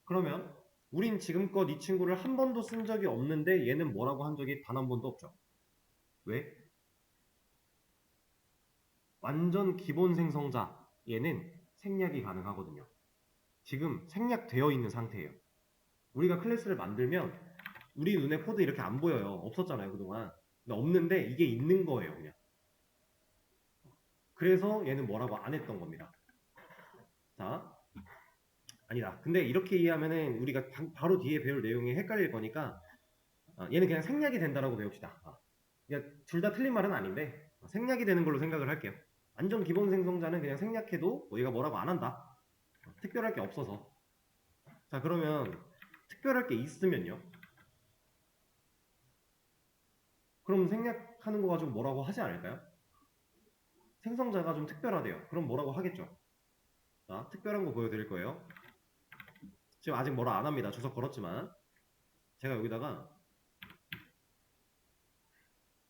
그러면 우린 지금껏 이 친구를 한 번도 쓴 적이 없는데 얘는 뭐라고 한 적이 단 한 번도 없죠. 왜? 완전 기본 생성자 얘는 생략이 가능하거든요. 지금 생략되어 있는 상태예요. 우리가 클래스를 만들면 우리 눈에 코드 이렇게 안 보여요. 없었잖아요, 그동안. 근데 없는데 이게 있는 거예요, 그냥. 그래서 얘는 뭐라고 안 했던 겁니다. 자, 아니다. 근데 이렇게 이해하면은 우리가 바로 뒤에 배울 내용이 헷갈릴 거니까 얘는 그냥 생략이 된다라고 배웁시다. 그러니까 둘 다 틀린 말은 아닌데 생략이 되는 걸로 생각을 할게요. 완전 기본 생성자는 그냥 생략해도 얘가 뭐라고 안 한다. 특별할 게 없어서. 자, 그러면 특별할 게 있으면요. 그럼 생략하는 거 가지고 뭐라고 하지 않을까요? 생성자가 좀 특별하대요. 그럼 뭐라고 하겠죠? 자, 특별한 거 보여드릴 거예요. 지금 아직 뭐라 안 합니다. 주석 걸었지만 제가 여기다가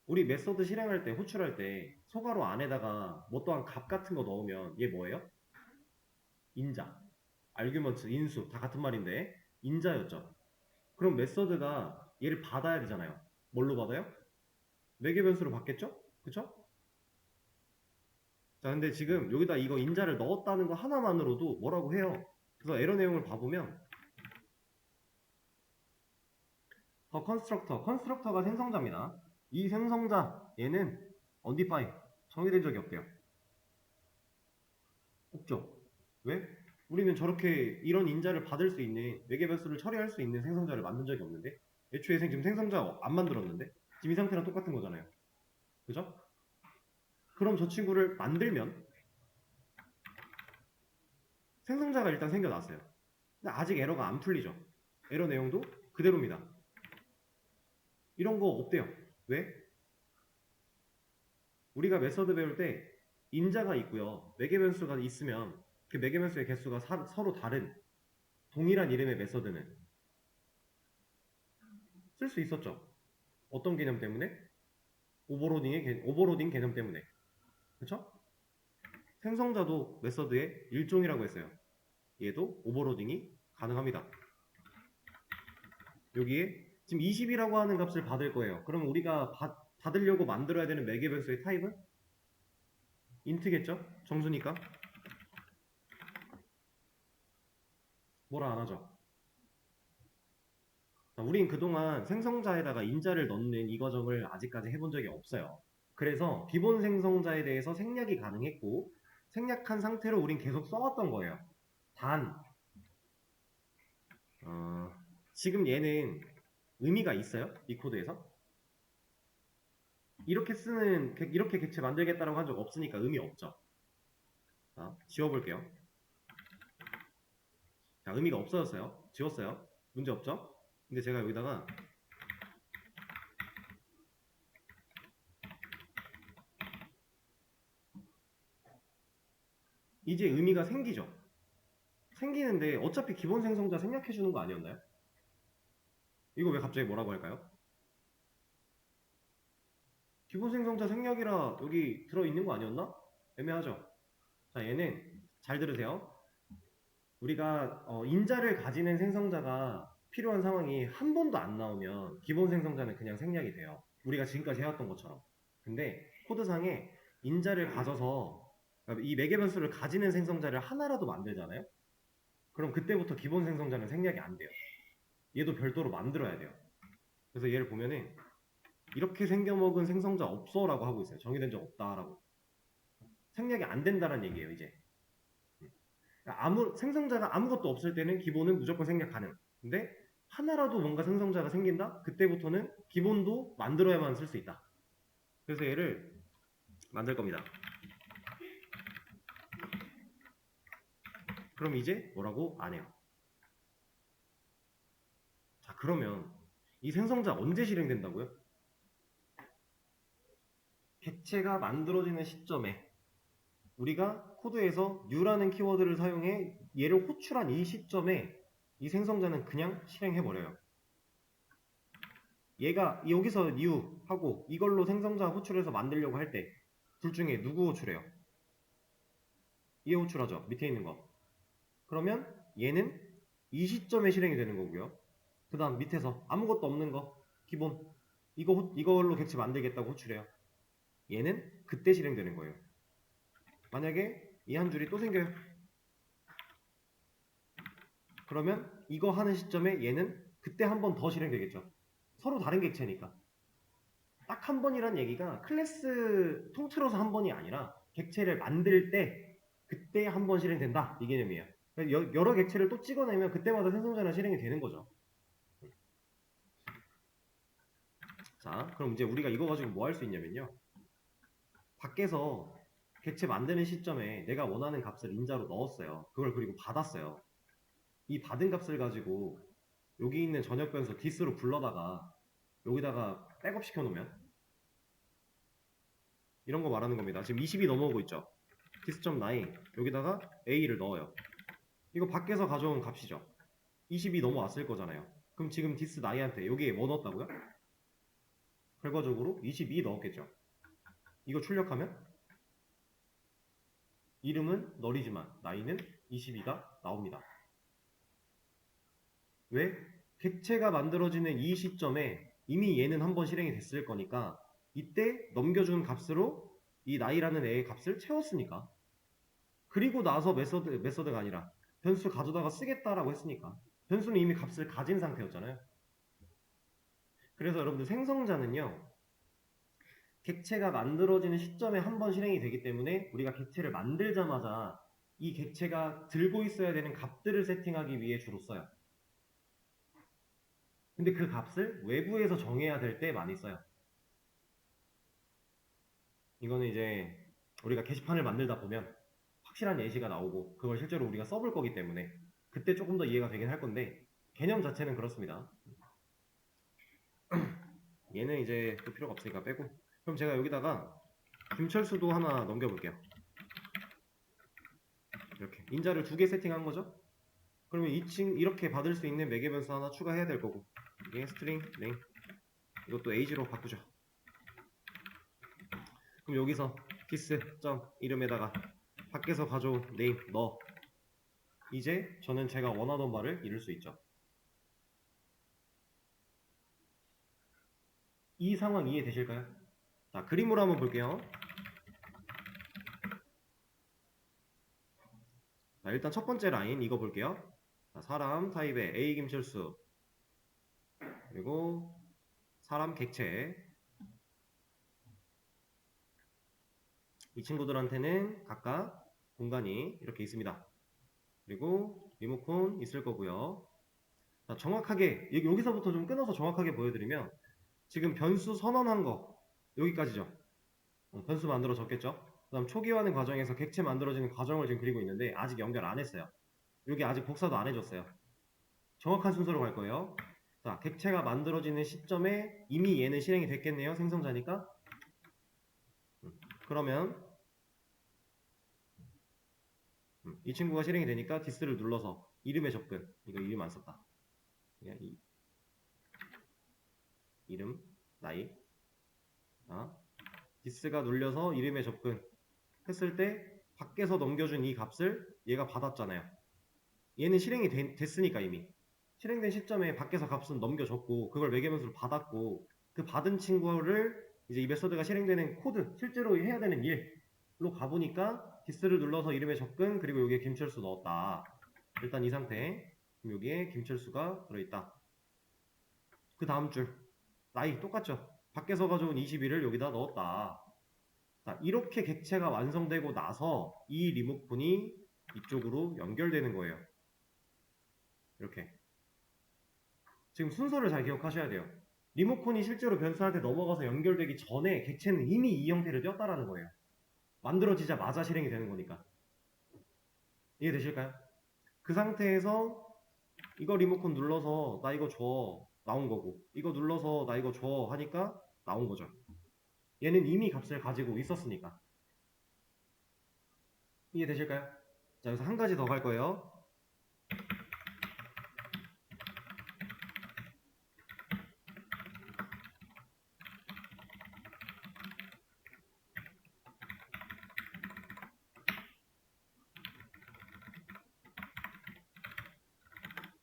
우리 메서드 실행할 때, 호출할 때 소괄호 안에다가 뭐 또한 값 같은 거 넣으면 얘 뭐예요? 인자, 알규먼트, 인수 다 같은 말인데 인자였죠. 그럼 메서드가 얘를 받아야 되잖아요. 뭘로 받아요? 매개 변수로 받겠죠? 그쵸? 자, 근데 지금 여기다 이거 인자를 넣었다는 거 하나만으로도 뭐라고 해요. 그래서 에러 내용을 봐보면 더 컨스트럭터가 생성자입니다. 이 생성자 얘는 undefined 정의된 적이 없대요. 없죠. 왜? 우리는 저렇게 이런 인자를 받을 수 있는 매개 변수를 처리할 수 있는 생성자를 만든 적이 없는데, 애초에 지금 생성자 안 만들었는데 지금 이 상태랑 똑같은 거잖아요. 그죠? 그럼 저 친구를 만들면 생성자가 일단 생겨났어요. 근데 아직 에러가 안 풀리죠. 에러 내용도 그대로입니다. 이런 거 없대요. 왜? 우리가 메서드 배울 때 인자가 있고요. 매개 변수가 있으면 그 매개 변수의 개수가 서로 다른 동일한 이름의 메서드는 쓸 수 있었죠. 어떤 개념 때문에? 오버로딩 개념 때문에. 그렇죠? 생성자도 메서드의 일종이라고 했어요. 얘도 오버로딩이 가능합니다. 여기에 지금 20이라고 하는 값을 받을 거예요. 그럼 우리가 받으려고 만들어야 되는 매개 변수의 타입은 인트겠죠? 정수니까. 뭐라 안 하죠. 우린 그동안 생성자에다가 인자를 넣는 이 과정을 아직까지 해본 적이 없어요. 그래서 기본 생성자에 대해서 생략이 가능했고 생략한 상태로 우린 계속 써왔던 거예요. 단 지금 얘는 의미가 있어요? 이 코드에서? 이렇게 객체 만들겠다라고 한 적 없으니까 의미 없죠. 자, 지워볼게요. 자, 의미가 없어졌어요. 지웠어요. 문제 없죠? 근데 제가 여기다가 이제 의미가 생기죠. 생기는데 어차피 기본 생성자 생략해 주는 거 아니었나요? 이거 왜 갑자기 뭐라고 할까요? 기본 생성자 생략이라 여기 들어있는 거 아니었나? 애매하죠? 자, 얘는 잘 들으세요. 우리가 인자를 가지는 생성자가 필요한 상황이 한 번도 안 나오면 기본 생성자는 그냥 생략이 돼요. 우리가 지금까지 해왔던 것처럼. 근데 코드상에 인자를 가져서 이 매개 변수를 가지는 생성자를 하나라도 만들잖아요. 그럼 그때부터 기본 생성자는 생략이 안 돼요. 얘도 별도로 만들어야 돼요. 그래서 얘를 보면은 이렇게 생겨먹은 생성자 없어라고 하고 있어요. 정의된 적 없다라고. 생략이 안 된다는 얘기예요, 이제. 생성자가 아무것도 없을 때는 기본은 무조건 생략 가능. 근데 하나라도 뭔가 생성자가 생긴다? 그때부터는 기본도 만들어야만 쓸 수 있다. 그래서 얘를 만들 겁니다. 그럼 이제 뭐라고 안 해요. 자, 그러면 이 생성자 언제 실행된다고요? 객체가 만들어지는 시점에 우리가 코드에서 new라는 키워드를 사용해 얘를 호출한 이 시점에 이 생성자는 그냥 실행해버려요. 얘가 여기서 new 하고 이걸로 생성자 호출해서 만들려고 할 때 둘 중에 누구 호출해요? 얘 호출하죠. 밑에 있는 거. 그러면 얘는 이 시점에 실행이 되는 거고요. 그 다음 밑에서 아무것도 없는 거 기본 이걸로 객체 만들겠다고 호출해요. 얘는 그때 실행되는 거예요. 만약에 이 한 줄이 또 생겨요. 그러면 이거 하는 시점에 얘는 그때 한 번 더 실행되겠죠. 서로 다른 객체니까. 딱 한 번이란 얘기가 클래스 통틀어서 한 번이 아니라 객체를 만들 때 그때 한 번 실행된다 이 개념이에요. 여러 객체를 또 찍어내면 그때마다 생성자는 실행이 되는 거죠. 자, 그럼 이제 우리가 이거 가지고 뭐 할 수 있냐면요. 밖에서 객체 만드는 시점에 내가 원하는 값을 인자로 넣었어요. 그걸 그리고 받았어요. 이 받은 값을 가지고 여기 있는 전역 변수 this로 불러다가 여기다가 백업 시켜놓으면 이런 거 말하는 겁니다. 지금 20이 넘어오고 있죠. this.9 여기다가 a를 넣어요. 이거 밖에서 가져온 값이죠. 20이 넘어왔을 거잖아요. 그럼 지금 this9한테 여기에 뭐 넣었다고요? 결과적으로 22 넣었겠죠. 이거 출력하면 이름은 널이지만 나이는 22가 나옵니다. 왜? 객체가 만들어지는 이 시점에 이미 얘는 한번 실행이 됐을 거니까 이때 넘겨준 값으로 이 나이라는 애의 값을 채웠으니까. 그리고 나서 메서드가 아니라 변수 가져다가 쓰겠다라고 했으니까 변수는 이미 값을 가진 상태였잖아요. 그래서 여러분들 생성자는요 객체가 만들어지는 시점에 한 번 실행이 되기 때문에 우리가 객체를 만들자마자 이 객체가 들고 있어야 되는 값들을 세팅하기 위해 주로 써요. 근데 그 값을 외부에서 정해야 될 때 많이 써요. 이거는 이제 우리가 게시판을 만들다 보면 확실한 예시가 나오고 그걸 실제로 우리가 써볼 거기 때문에 그때 조금 더 이해가 되긴 할 건데 개념 자체는 그렇습니다. 얘는 이제 또 필요가 없으니까 빼고 그럼 제가 여기다가 김철수도 하나 넘겨볼게요. 이렇게 인자를 2개 세팅한 거죠? 그러면 이렇게 받을 수 있는 매개 변수 하나 추가해야 될 거고 이게 스트링 name 이것도 age로 바꾸죠. 그럼 여기서 this 이름에다가 밖에서 가져온 name 넣어. 이제 저는 제가 원하던 말을 이룰 수 있죠. 이 상황 이해되실까요? 자, 그림으로 한번 볼게요. 자, 일단 첫 번째 라인 이거 볼게요. 자, 사람 타입의 A 김철수 그리고 사람 객체 이 친구들한테는 각각 공간이 이렇게 있습니다. 그리고 리모컨 있을 거고요. 자, 정확하게 여기서부터 좀 끊어서 정확하게 보여드리면 지금 변수 선언한 거 여기까지죠. 변수 만들어 졌겠죠. 그 다음 초기화하는 과정에서 객체 만들어지는 과정을 지금 그리고 있는데 아직 연결 안 했어요. 여기 아직 복사도 안 해줬어요. 정확한 순서로 갈 거예요. 자, 객체가 만들어지는 시점에 이미 얘는 실행이 됐겠네요. 생성자니까. 그러면 이 친구가 실행이 되니까 디스를 눌러서 이름에 접근. 이거 이름 안 썼다. 그냥 이름, 나이. 디스가 눌려서 이름에 접근 했을 때 밖에서 넘겨준 이 값을 얘가 받았잖아요. 얘는 실행이 됐으니까 이미 실행된 시점에 밖에서 값은 넘겨줬고 그걸 매개변수로 받았고 그 받은 친구를 이제 이 메소드가 실행되는 코드 실제로 해야 되는 일로 가보니까 디스를 눌러서 이름에 접근 그리고 여기에 김철수 넣었다. 일단 이 상태. 그럼 여기에 김철수가 들어있다. 그 다음 줄 나이 똑같죠. 밖에서 가져온 21을 여기다 넣었다. 자, 이렇게 객체가 완성되고 나서 이 리모컨이 이쪽으로 연결되는 거예요. 이렇게. 지금 순서를 잘 기억하셔야 돼요. 리모컨이 실제로 변수한테 넘어가서 연결되기 전에 객체는 이미 이 형태를 띄었다라는 거예요. 만들어지자마자 실행이 되는 거니까. 이해되실까요? 그 상태에서 이거 리모컨 눌러서 나 이거 줘 나온 거고 이거 눌러서 나 이거 줘 하니까 나온 거죠. 얘는 이미 값을 가지고 있었으니까. 이해되실까요? 자, 여기서 한 가지 더 갈 거예요.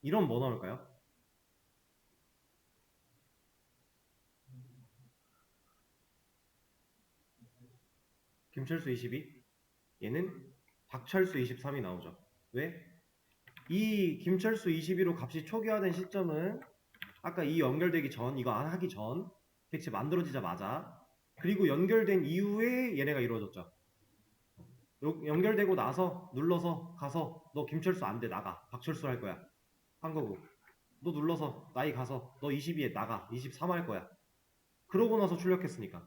이런 뭐 나올까요? 김철수 22, 얘는 박철수 23이 나오죠. 왜? 이 김철수 22로 값이 초기화된 시점은 아까 이 연결되기 전, 이거 안 하기 전, 객체 만들어지자마자, 그리고 연결된 이후에 얘네가 이루어졌죠. 연결되고 나서 눌러서 가서 너 김철수 안 돼, 나가. 박철수 할 거야. 한 거고. 너 눌러서 나이 가서 너 22에 나가. 23 할 거야. 그러고 나서 출력했으니까.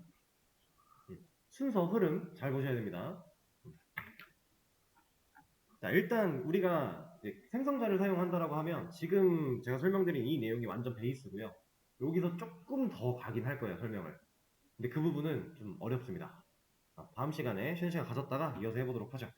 순서 흐름 잘 보셔야 됩니다. 자, 일단 우리가 생성자를 사용한다라고 하면 지금 제가 설명드린 이 내용이 완전 베이스고요. 여기서 조금 더 가긴 할 거예요, 설명을. 근데 그 부분은 좀 어렵습니다. 다음 시간에 쉬는 시간 가졌다가 이어서 해보도록 하죠.